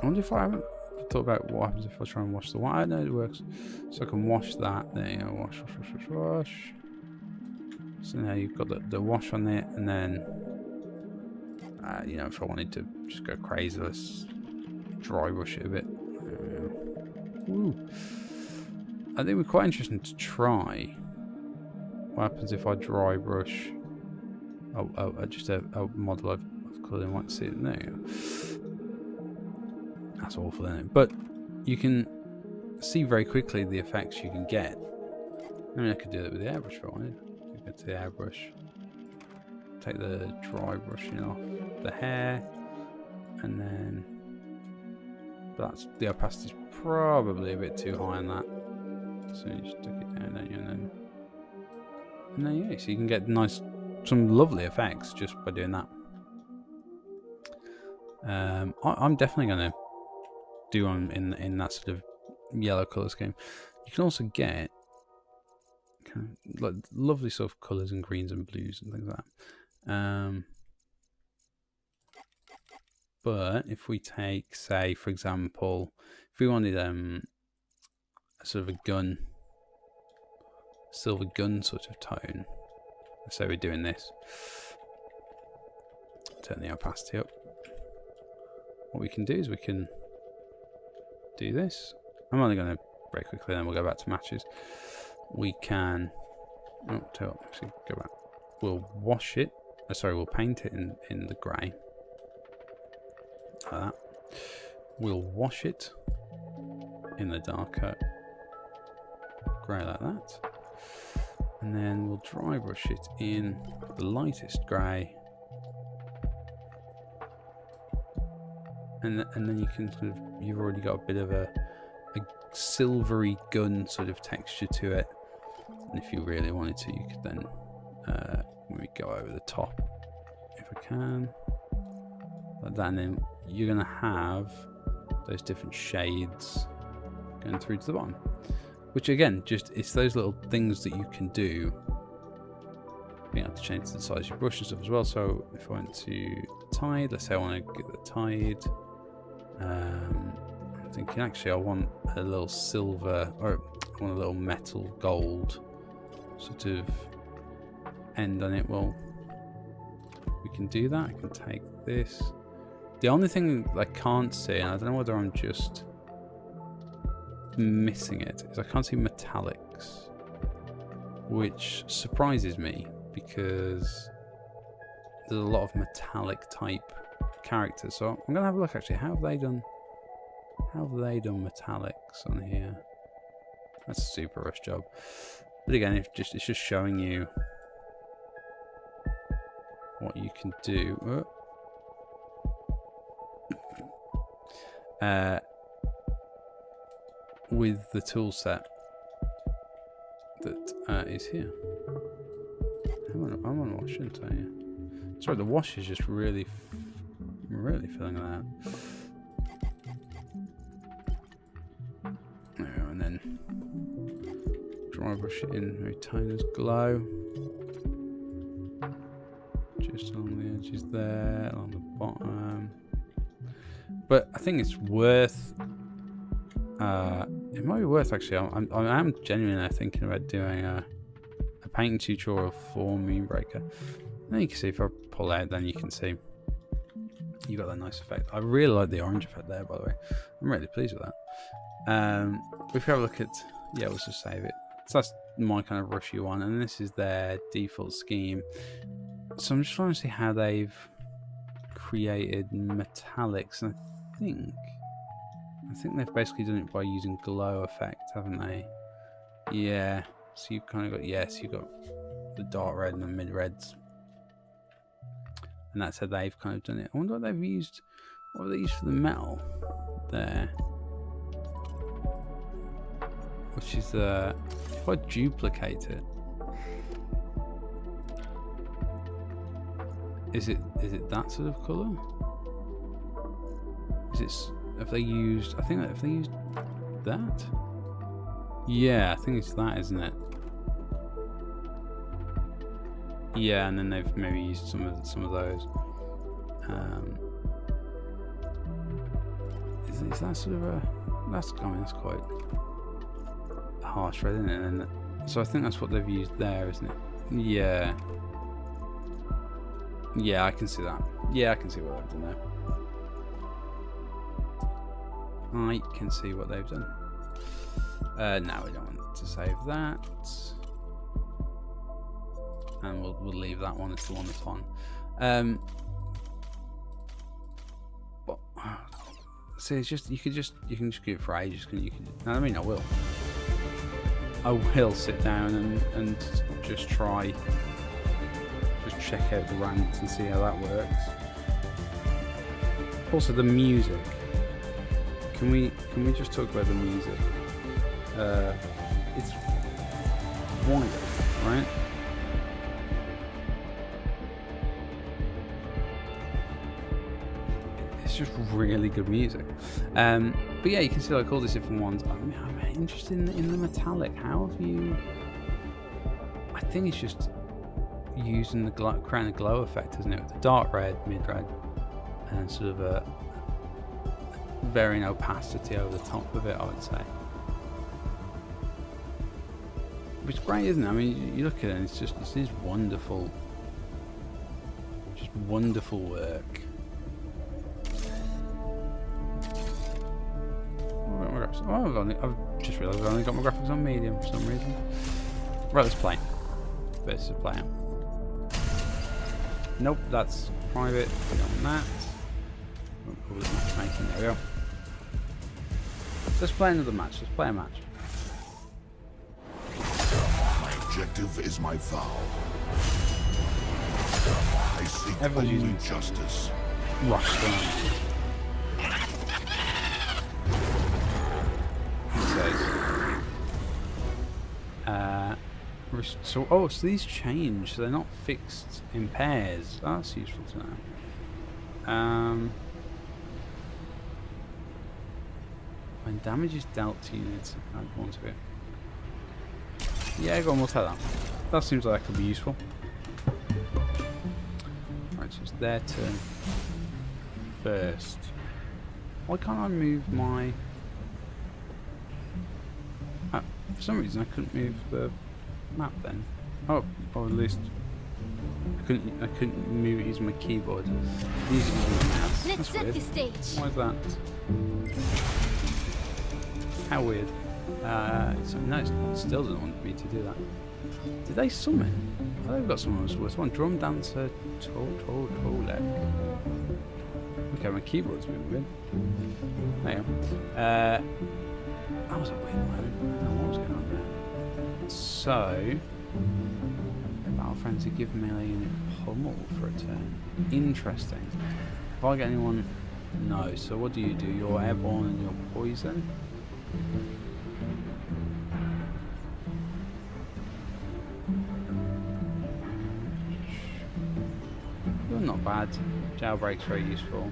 wonder if I haven't thought about what happens if I try and wash the white. I know it works. So I can wash that. There you go. Wash. So now you've got the wash on it, and then if I wanted to just go crazy, let's dry brush it a bit. Ooh. I think it would be quite interesting to try what happens if I dry brush just a model I've coloured in white. See it there. That's awful, isn't it? But you can see very quickly the effects you can get. I mean, I could do it with the airbrush if I wanted. Go to the airbrush, take the dry brushing off the hair, and then the opacity is probably a bit too high on that. So you just stick it down, and then yeah, so you can get some lovely effects just by doing that. I'm definitely going to do one in that sort of yellow colour scheme. You can also get kind of like lovely sort of colours and greens and blues and things like that. But if we take, say, for example, if we wanted a sort of a gun, silver gun sort of tone, let's say we're doing this. Turn the opacity up. What we can do is we can do this. I'm only going to very quickly, then we'll go back to matches. We can, actually go back. We'll wash it. Sorry, we'll paint it in the grey. Like that. We'll wash it in the darker grey like that. And then we'll dry brush it in the lightest grey. And then you can sort of, you've already got a bit of a silvery gun sort of texture to it. And if you really wanted to, you could then maybe go over the top, if I can, like that. And then you're going to have those different shades going through to the bottom. Which again, just it's those little things that you can do. Being able to change the size of your brush and stuff as well. So if I went to tide, let's say I want to get the tide. I'm thinking actually I want a little silver, or I want a little metal gold sort of end on it. Well, we can do that. I can take this. The only thing I can't see, and I don't know whether I'm just missing it, is I can't see metallics, which surprises me because there's a lot of metallic type characters. So I'm gonna have a look actually. How have they done metallics on here? That's a super rush job. But again, it's just showing you what you can do. With the tool set that is here. I'm on wash, shouldn't I? Sorry, the wash is just really filling that out. There we go, and then dry brush it in very Toner's Glow. Just along the edges there, along the bottom. But I think it's worth. It might be worth actually. I am genuinely thinking about doing a painting tutorial for Moonbreaker. And then you can see if I pull out, then you can see you got that nice effect. I really like the orange effect there, by the way. I'm really pleased with that. If we have a look at, yeah, let's just save it. So that's my kind of rushy one, and this is their default scheme. So I'm just trying to see how they've created metallics, and I think they've basically done it by using glow effect, haven't they? Yeah. So you've kind of got, yes, you've got the dark red and the mid reds, and that's how they've kind of done it. I wonder what they've used. What have they used for the metal there? Which is if I duplicate it, is it that sort of colour? Is it? Have they used? I think that if they used that. Yeah, I think it's that, isn't it? Yeah, and then they've maybe used some of those. Is that sort of a? That's quite a harsh red, isn't it? And so I think that's what they've used there, isn't it? Yeah. Yeah, I can see that. Yeah, I can see what they've done there. I can see what they've done. Now we don't want to save that, and we'll leave that one. It's the one that's on. But see, it's just you can just keep it for ages. You can. I mean, I will sit down and just try, just check out the ranks and see how that works. Also, the music. Can we just talk about the music? It's white, right? It's just really good music. But yeah, you can see like all these different ones. I'm interested in the metallic. How have you think it's just using the glow, creating a glow effect, isn't it? With the dark red, mid red, and sort of a varying opacity over the top of it, I would say. Which is great, isn't it? I mean, you look at it and it's wonderful, just wonderful work. I've just realised I've only got my graphics on medium for some reason. Right, let's play. Let's play it. Nope, that's private. We don't want that. Oh, matchmaking. There we go. Let's play another match. Let's play a match. My objective is my vow. I seek Everyone's only using justice. Rush down. So these change, so they're not fixed in pairs. Oh, that's useful to know. When damage is dealt to units, I want to it. Yeah, go on, we'll take that. That seems like that could be useful. Right, so it's their turn first. Why can't I move my... for some reason I couldn't move the map then. Oh, or at least I couldn't move it using my keyboard. Using my mouse. Let's set weird. the stage. Why is that? How weird. No, it still doesn't want me to do that. Did they summon? Oh, they've got someone else. One drum dancer, Tolek. Okay, my keyboard's been weird. There you go. That was a weird moment. I don't know what was going on there. So, Battle Frenzy give melee unit pummel for a turn. Interesting. If I get anyone, no. So what do? You're airborne and you're poison. You're not bad. Jailbreak's very useful.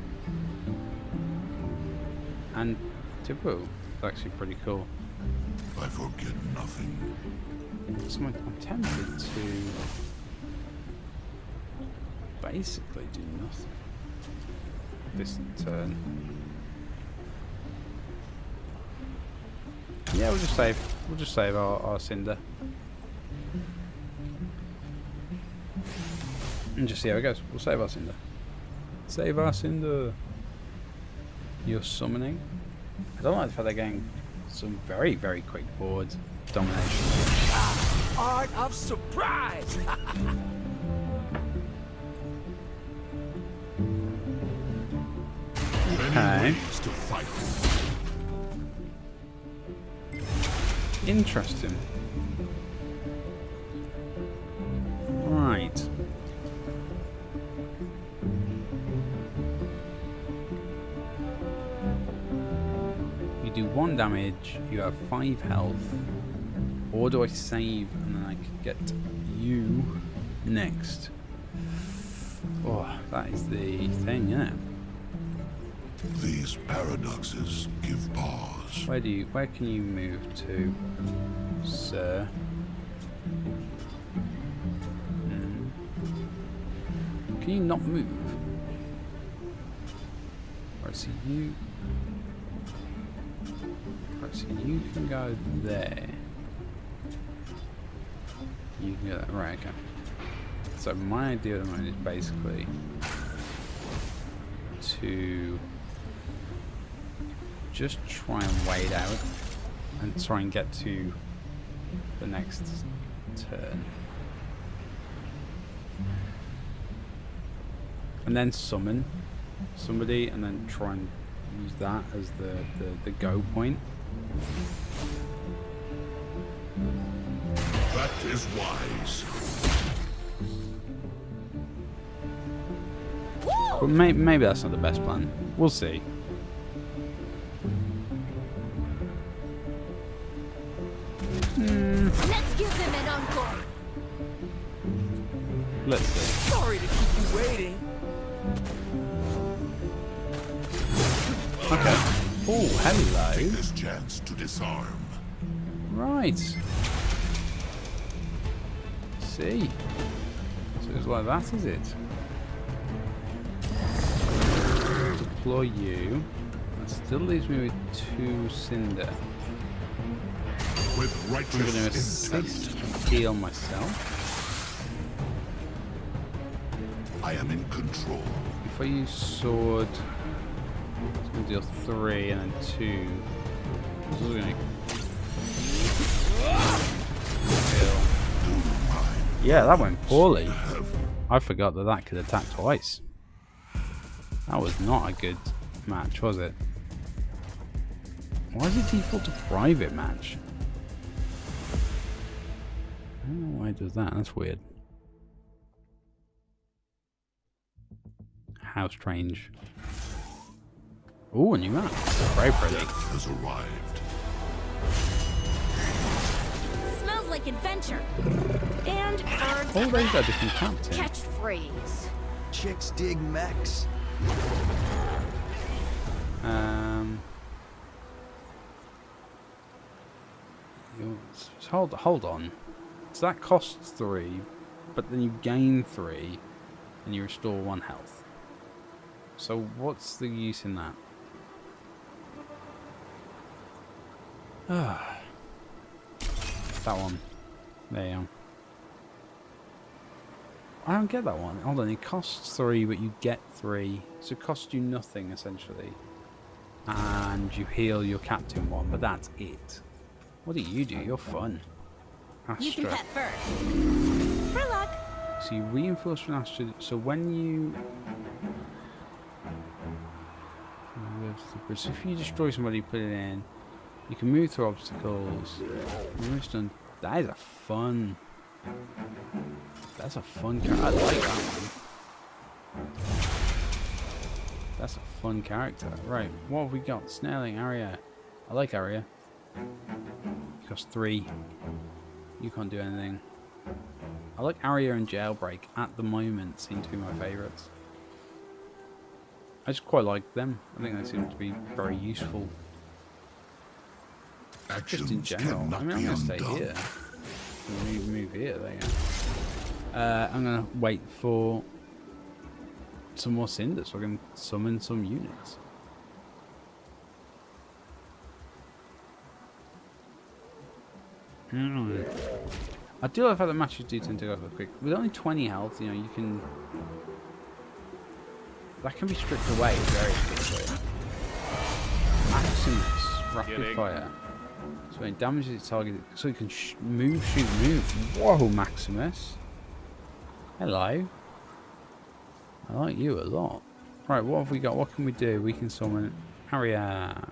And Taboo. Actually pretty cool. I forget nothing. So I'm tempted to basically do nothing this turn. Yeah, we'll just save our Cinder. And just see how it goes. We'll save our Cinder. Save our Cinder. You're summoning. I don't like the fact they're getting some very, very quick board domination. Art of surprise! Okay. To fight. Interesting. Right. You do 1 damage, you have 5 health. Or do I save and then I can get you next? Oh, that is the thing, isn't it? These paradoxes give pause. Where can you move to, sir? Can you not move? Right, so you... Right, so you can go there. You can go there. Right, okay. So my idea at the moment is basically to just try and wait out and try and get to the next turn. And then summon somebody and then try and use that as the go point. That is wise. But maybe that's not the best plan. We'll see. Let's give them an encore. Let's see. Sorry to keep you waiting. Okay. Oh, hello. Take this chance to disarm. Right. see. So it's like that, is it? Deploy you. That still leaves me with 2 Cinder. With I'm going to righteous assist intent, heal myself. I am in control. If I use sword, it's going to deal 3 and then 2. This is going to heal. Yeah, that went poorly. I forgot that that could attack twice. That was not a good match, was it? Why is it default to private match? I don't know why it does that. That's weird. How strange. Ooh, a new map. Very pretty. Death has arrived. Smells like adventure. And birds. All those are different captains. Catchphrase. Chicks dig mechs. Hold on. So that costs 3, but then you gain 3, and you restore 1 health. So what's the use in that? That one. There you go. I don't get that one. Hold on, it costs 3, but you get 3. So it costs you nothing, essentially. And you heal your captain 1, but that's it. What do? You're fun. Astra. You can pet first. For luck. So you reinforce from Astra. So when you... So if you destroy somebody, put it in. You can move through obstacles. That is a fun... That's a fun character. I like that one. That's a fun character. Right, what have we got? Snarling, Arya. I like Arya. It costs 3. You can't do anything. I like Arya and Jailbreak at the moment. Seem to be my favourites. I just quite like them. I think they seem to be very useful. Just in general. I mean, I'm going to stay here. Move here, there you go. I'm going to wait for some more cinders so I can summon some units. I do like how the matches do tend to go quite quick. With only 20 health, you know, you can... That can be stripped away very quickly. Maximus, rapid fire. So it damages its target, so you can move, shoot, move. Whoa, Maximus. Hello. I like you a lot. Right, what have we got? What can we do? We can summon Arya.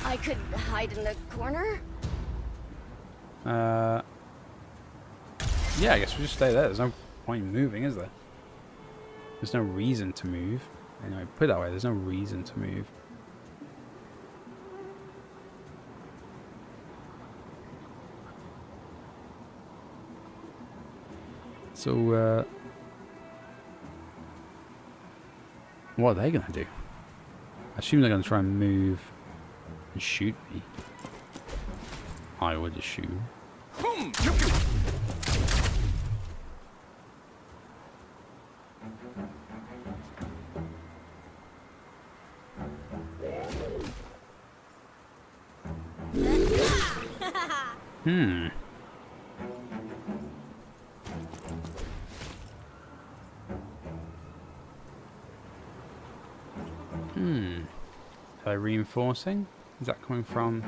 I could hide in the corner. Yeah, I guess we'll just stay there. There's no point in moving, is there? There's no reason to move. Anyway, put it that way, there's no reason to move. So, what are they going to do? I assume they're going to try and move and shoot me. I would assume. Are they reinforcing? Is that coming from...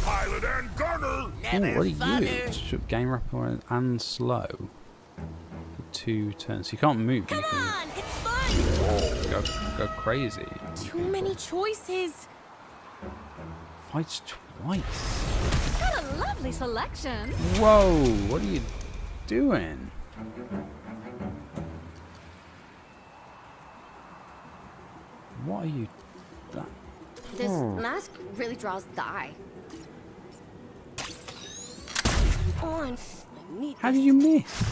Pilot and gunner! Ooh, what are you? Game rapport and slow. 2 turns. So you can't move. Come you can on, it's fun. go crazy. Too many choices. Fights twice. Got a lovely selection. Whoa, what are you doing? What are you... This mask really draws the eye. On. I need How this. did you miss?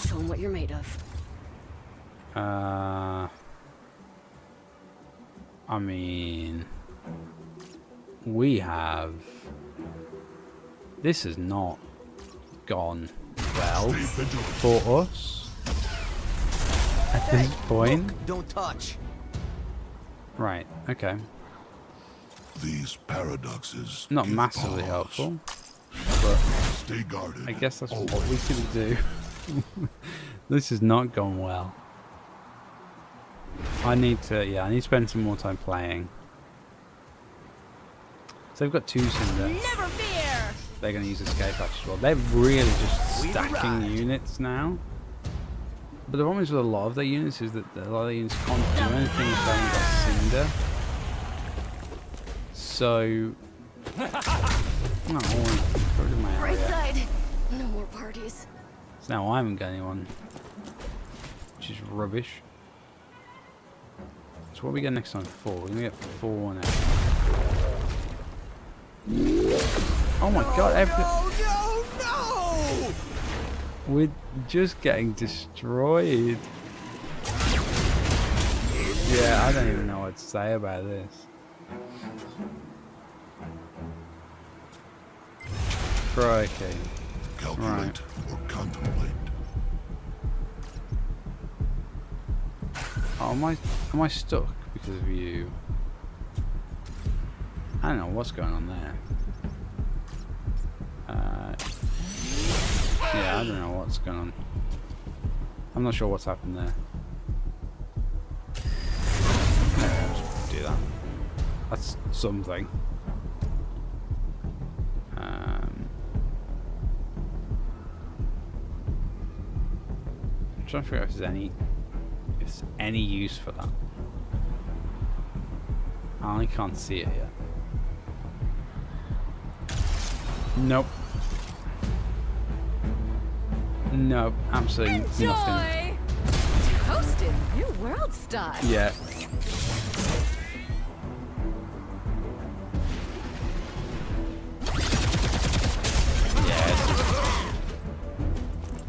Show 'em what you're made of. I mean... We have... This has not gone well for us at this point. Look, don't touch. Right, okay. These paradoxes Not give massively pause. helpful, but Stay guarded. I guess that's what always. we can do. This has not gone well. I need to spend some more time playing. So they've got 2 Cinder. Never fear! They're going to use Escape Hatch as well. They're really just We've stacking arrived. units now. But the problem is with a lot of their units is that a lot of their units can't do anything if they haven't got Cinder. So... No, go to my Right area. side. No more parties. So now I haven't got anyone. Which is rubbish. So what are we get next time? 4. We're going to get 4 now. Oh my god, No! we're just getting destroyed. Yeah, I don't even know what to say about this. Crikey. Calculate or contemplate. Oh, am I stuck because of you? I don't know what's going on there. Yeah, I don't know what's going on. I'm not sure what's happened there. I'll just do that. That's something. I'm trying to figure out if there's any use for that. I can't see it yet. Nope. Nope, absolutely nothing. Enjoy! Toasted new world style. Yeah.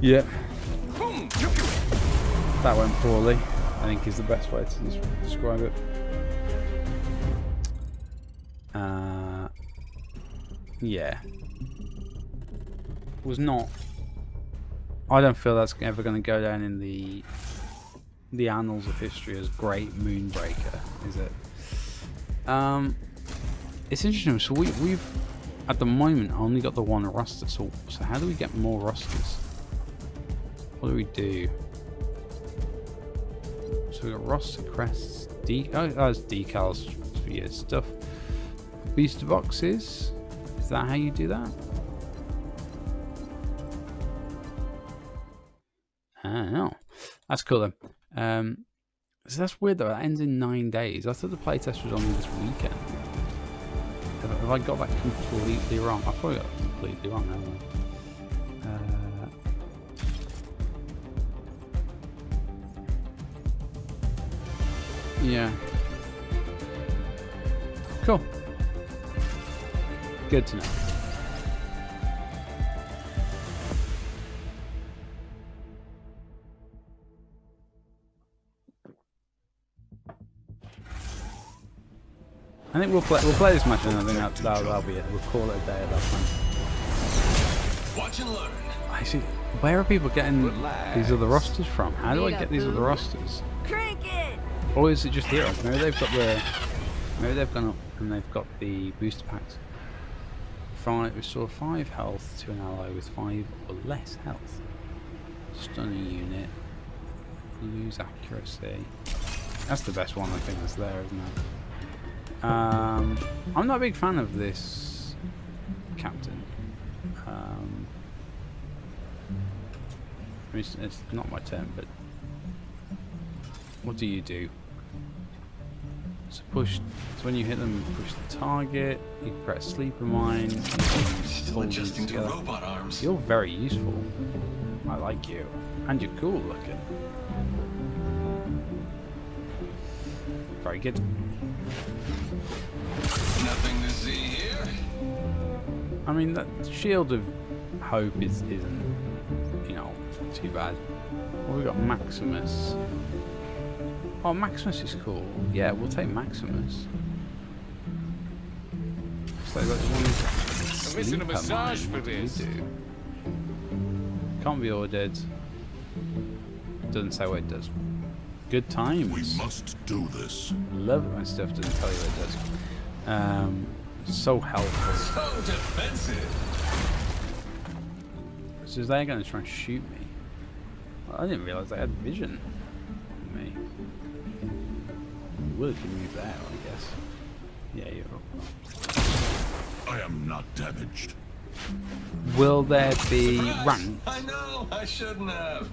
Yeah. That went poorly, I think is the best way to describe it. Yeah. Was not. I don't feel that's ever going to go down in the annals of history as great Moonbreaker, is it? It's interesting. So we've at the moment only got the 1 roster. So how do we get more rosters? What do we do? So we got roster crests, that's decals for your stuff. Booster boxes. Is that how you do that? I don't know. That's cool then. So that's weird though. That ends in 9 days. I thought the playtest was only this weekend. Have I got that completely wrong? I probably got it completely wrong, haven't I? Yeah. Cool. Good to know. I think we'll play this match and I think that'll be it. We'll call it a day at that point. Watch and learn. Actually, where are people getting these other rosters from? How do I get these other rosters? Crank it! Or is it just heroes? Maybe they've gone up and they've got the booster packs. Restore 5 health to an ally with 5 or less health. Stun a unit. Lose accuracy. That's the best one I think that's there, isn't it? I'm not a big fan of this captain. I mean, it's not my turn, but what do you do? So push. So when you hit them, push the target. You press sleeper mine. Still adjusting to robot arms. You're very useful. I like you, and you're cool looking. Very good. Nothing to see here. I mean, that Shield of Hope isn't, you know, too bad. Well, we got Maximus. Oh, Maximus is cool. Yeah, we'll take Maximus. So that's one. missing a massage mine. for What do you this. do? Can't be ordered. Doesn't say what it does. Good times. We must do this. Love it when stuff doesn't tell you what it does. So helpful. So defensive. So is they going to try and shoot me? Well, I didn't realise they had vision on me. Will if you move there, I guess. Yeah, you're. I am not damaged. Will there be Surprise! rank? I know. I shouldn't have.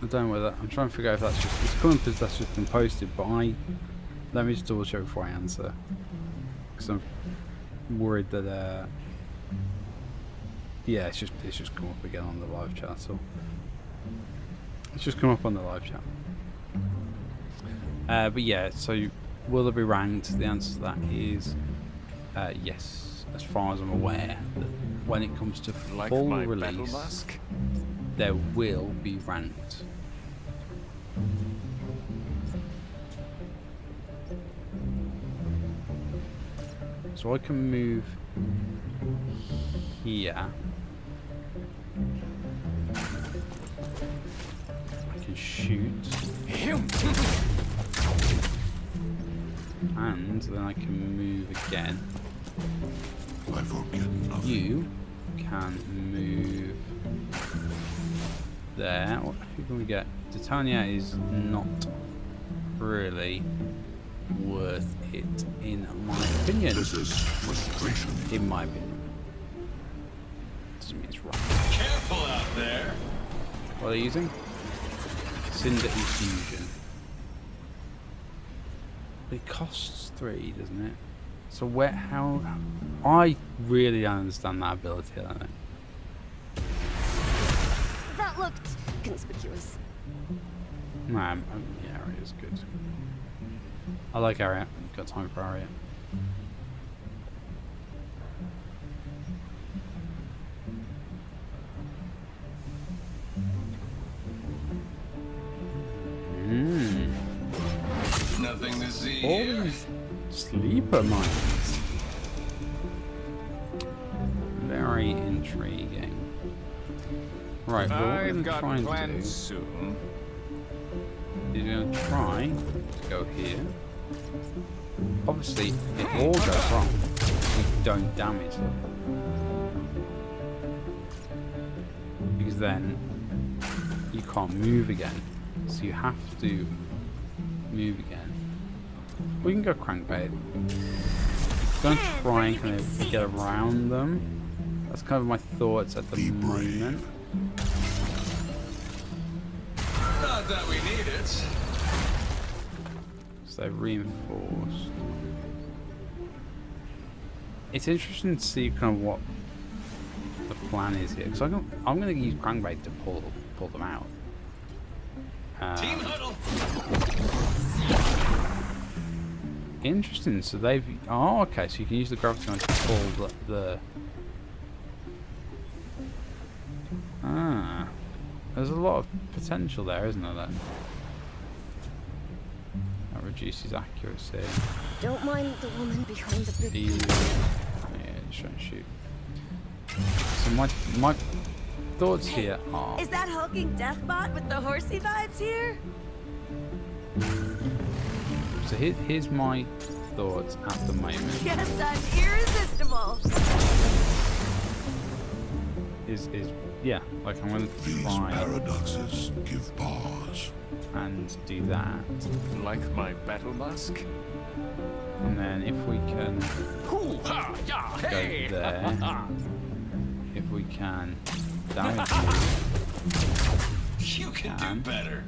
I don't know whether I'm trying to figure out if that's just it's coming up as that's just been posted, but let me just double check before I answer because I'm worried that yeah, it's just come up again on the live chat. So it's just come up on the live chat. But yeah, so will there be ranked? The answer to that is yes, as far as I'm aware. That when it comes to Like full my battle release, mask? there will be ranked. So I can move here. I can shoot. And then I can move again. I forget nothing. You can move there. Who can we get? Titania is not really worth it, in my opinion. This is frustration. In my opinion. Doesn't mean it's right. Careful out there. What are you using? Cinder Infusion. It costs 3, doesn't it? So how... I really don't understand that ability, I don't know. That looked conspicuous. Nah, yeah, Aria's good. I like Aria. Got time for Aria. Nothing to see All here. these sleeper mines. Very intriguing. Right, but what we're I've going to got try and plans do soon. is we're going to try to go here. Obviously, it all goes wrong. We don't damage them. Because then you can't move again. So you have to move again. We can go crankbait. Don't try and kind of get around them. That's kind of my thoughts at the moment. Not that we need it. So they're reinforced. It's interesting to see kind of what the plan is here, because I'm going to use crankbait to pull them out. Team huddle. Interesting. So they've okay. So you can use the gravity gun to pull the there's a lot of potential there, isn't there? Then that reduces accuracy. Don't mind the woman behind the big. Yeah, just try and shoot. So my thoughts here are. Is that hulking deathbot with the horsey vibes here? So here's my thoughts at the moment. Yes, I'm irresistible. Is yeah, like I'm gonna These try paradoxes give pause. and do that, Like my battle mask? and then if we can Hoo-ha! Yeah, hey! go there, if we can damage you, You can Can. do better.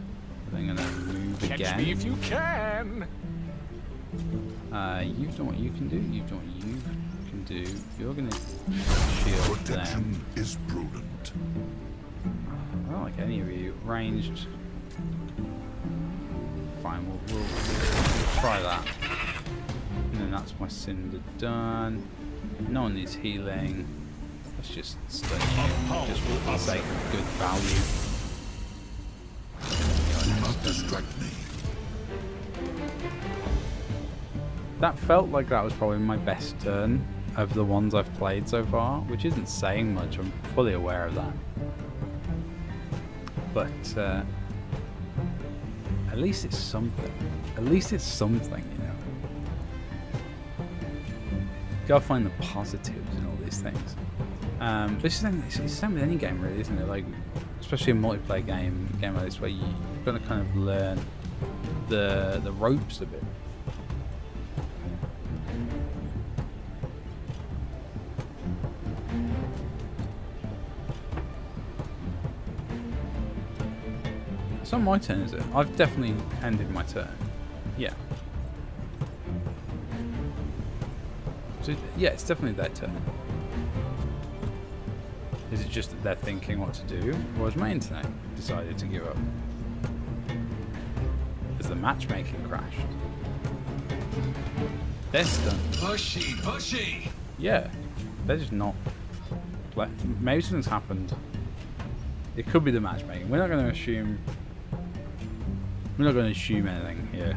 then I'm gonna move Catch again. me if you can! You've done what you can do. You've done what you can do. You're gonna shield them. Protection is prudent. I don't like any of you. Ranged. Fine, we'll try that. And then that's my cinder done. No one needs healing. Let's just stay here, just for the sake of good value. Do not distract me. That felt like that was probably my best turn. of the ones I've played so far, which isn't saying much. I'm fully aware of that. But at least it's something. At least it's something, you know. Gotta find the positives in all these things. But it's the same with any game, really, isn't it? Like, especially a multiplayer game like this, where you've got to kind of learn the ropes a bit. It's not my turn, is it? I've definitely ended my turn. Yeah. So, yeah, it's definitely their turn. Is it just that they're thinking what to do, or has my internet decided to give up? Has the matchmaking crashed? They're stunned. Pushy, pushy. Yeah, they're just not. Maybe something's happened. It could be the matchmaking. We're not going to assume. We're not going to assume anything here.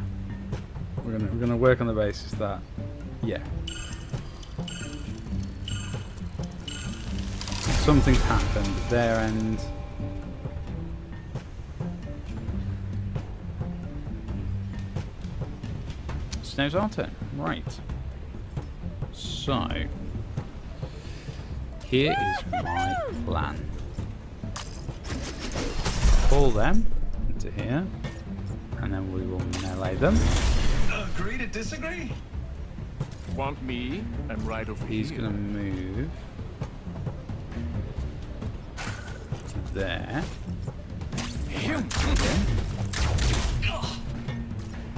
We're going to work on the basis that, yeah, something's happened at their end. So now it's our turn. Right. So, here is my plan. Pull them into here, and then we will melee them. Agree to disagree? Want me? I'm right over He's here. going to move to there.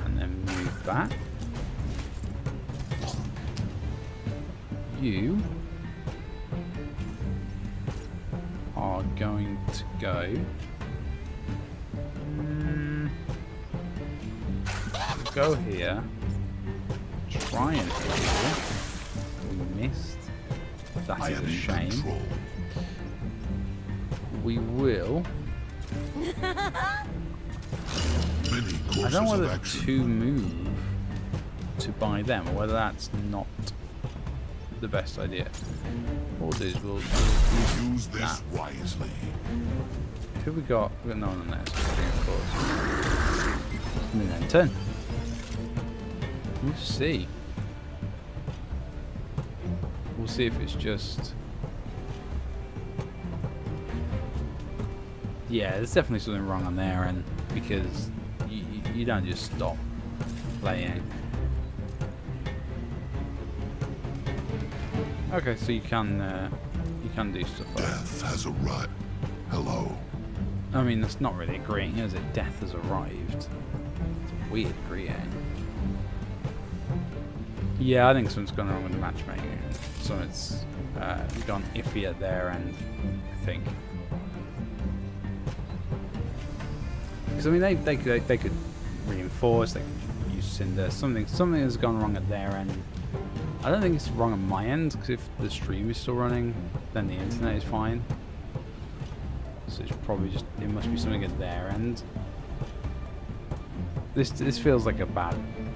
And then move back. You are going to go. Go here. Try and hit you. We missed. That I is am a in shame. control. We will. Many I courses don't know of whether action. to move to buy them, or whether that's not the best idea. What we'll do is we'll Use this wisely. who we got? We got no one on there, so of course. And then 10. We'll see. We'll see if it's just. Yeah, there's definitely something wrong on their end, because you don't just stop playing. Okay, so you can do stuff like that. Death has arrived. Hello. I mean, that's not really agreeing, is it? Death has arrived. It's a weird greeting. Yeah, I think something's gone wrong with the matchmaking. Something's gone iffy at their end, I think. Because I mean, they could reinforce. They could use Cinder. Something has gone wrong at their end. I don't think it's wrong on my end, because if the stream is still running, then the internet is fine. So it's probably just, it must be something at their end. This feels like a bad.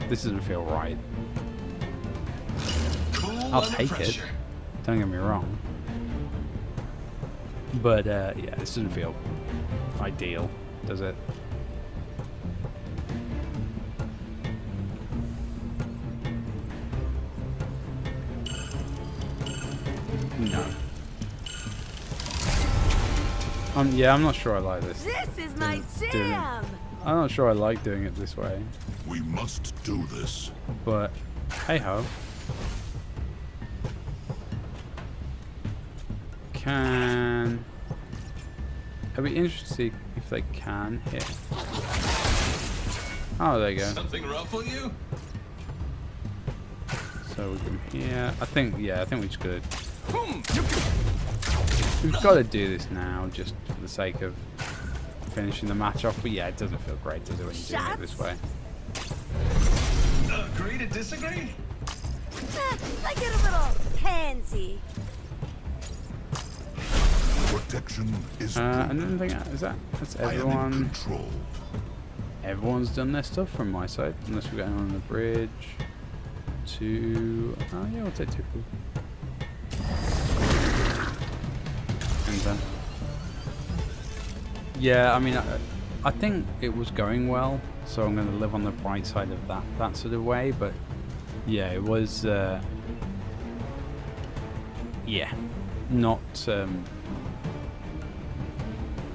This doesn't feel right. Cool I'll under take pressure. it. Don't get me wrong. But yeah, this doesn't feel ideal, does it? No. Yeah, I'm not sure I like this. This is my Doing it. jam. I'm not sure I like doing it this way, We must do this. but hey ho. Can. It'll be interesting to see if they can hit. Oh, there you go. Something ruffle you? So we can here. I think we just gotta. Boom. We've got to do this now, just for the sake of finishing the match off. But yeah, it doesn't feel great, does it, when you're doing it this way? Agree to disagree? I get a little handsy. Protection is And then that's I am in everyone. control. Everyone's done their stuff from my side, unless we're going on the bridge to. Oh yeah, we'll take 2 people. Enter. Yeah, I mean, I think it was going well, so I'm going to live on the bright side of that sort of way. But yeah, it was. Yeah, not.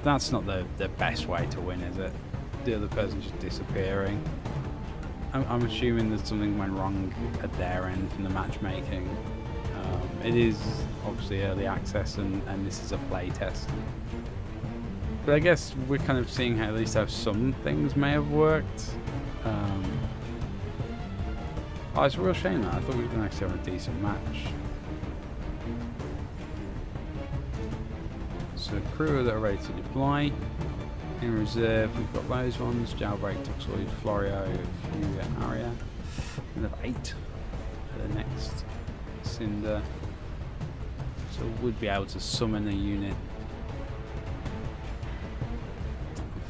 That's not the best way to win, is it? The other person just disappearing. I'm assuming that something went wrong at their end from the matchmaking. It is obviously early access, and this is a play test. But I guess we're kind of seeing how at least how some things may have worked. Oh, it's a real shame that I thought we were going to actually have a decent match. So crew that are ready to deploy. In reserve, we've got those ones: Jailbreak, Toxoid, Florio, Furia, Aria. And have 8 for the next Cinder. So we'd be able to summon a unit.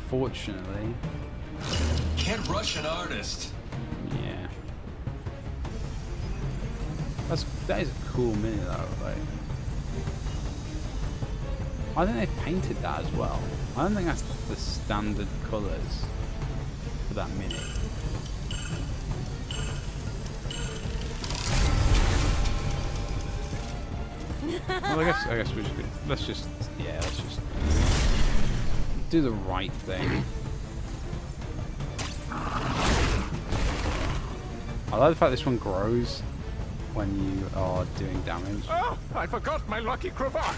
Unfortunately, Can't rush an artist. yeah. That is a cool mini though, like. I think they've painted that as well. I don't think that's the standard colours for that mini. Well, I guess we should. Let's just do the right thing. I like the fact this one grows when you are doing damage. Oh, I forgot my lucky cravat.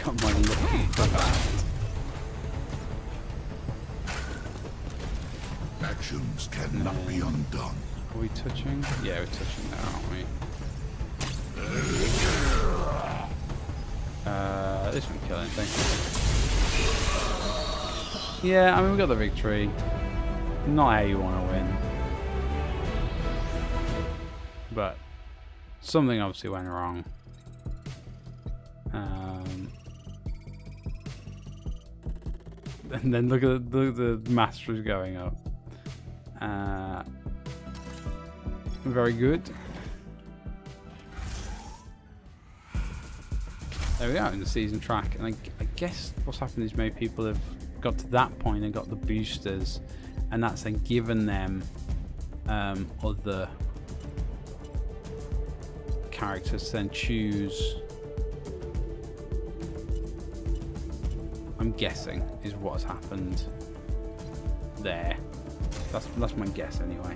Got my lucky cravat. Actions cannot be undone. Are we touching? Yeah, we're touching now, aren't we? This won't kill anything. Yeah, I mean, we got the victory. Not how you want to win. But something obviously went wrong. And then look at the Masters going up. Very good. There we are in the season track, and I guess what's happened is maybe people have got to that point and got the boosters, and that's then given them other characters to then choose. I'm guessing is what's happened there. That's my guess anyway.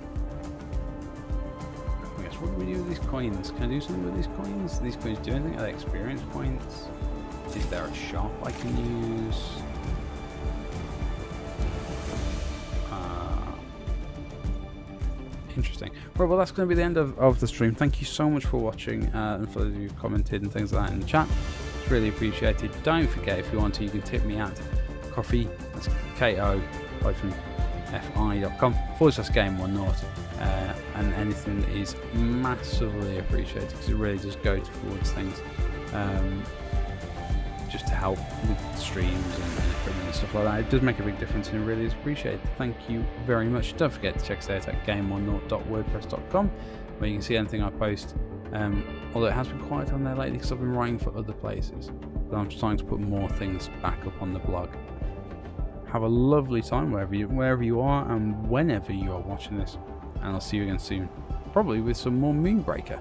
I guess what do we do with these coins? Can I do something with these coins? Do these coins do anything? Are they experience points? Is there a shop I can use? Interesting. Right, well, that's going to be the end of the stream. Thank you so much for watching, and for those of you who commented and things like that in the chat. It's really appreciated. Don't forget, if you want to, you can tip me at coffee. That's ko-fi.com/game10. And anything is massively appreciated because it really does go towards things, just to help with streams and equipment and stuff like that. It does make a big difference and it really is appreciated. Thank you very much. Don't forget to check us out at game10.wordpress.com, where you can see anything I post. Although it has been quiet on there lately because I've been writing for other places, but I'm starting to put more things back up on the blog. Have a lovely time wherever you are and whenever you are watching this, and I'll see you again soon, probably with some more Moonbreaker.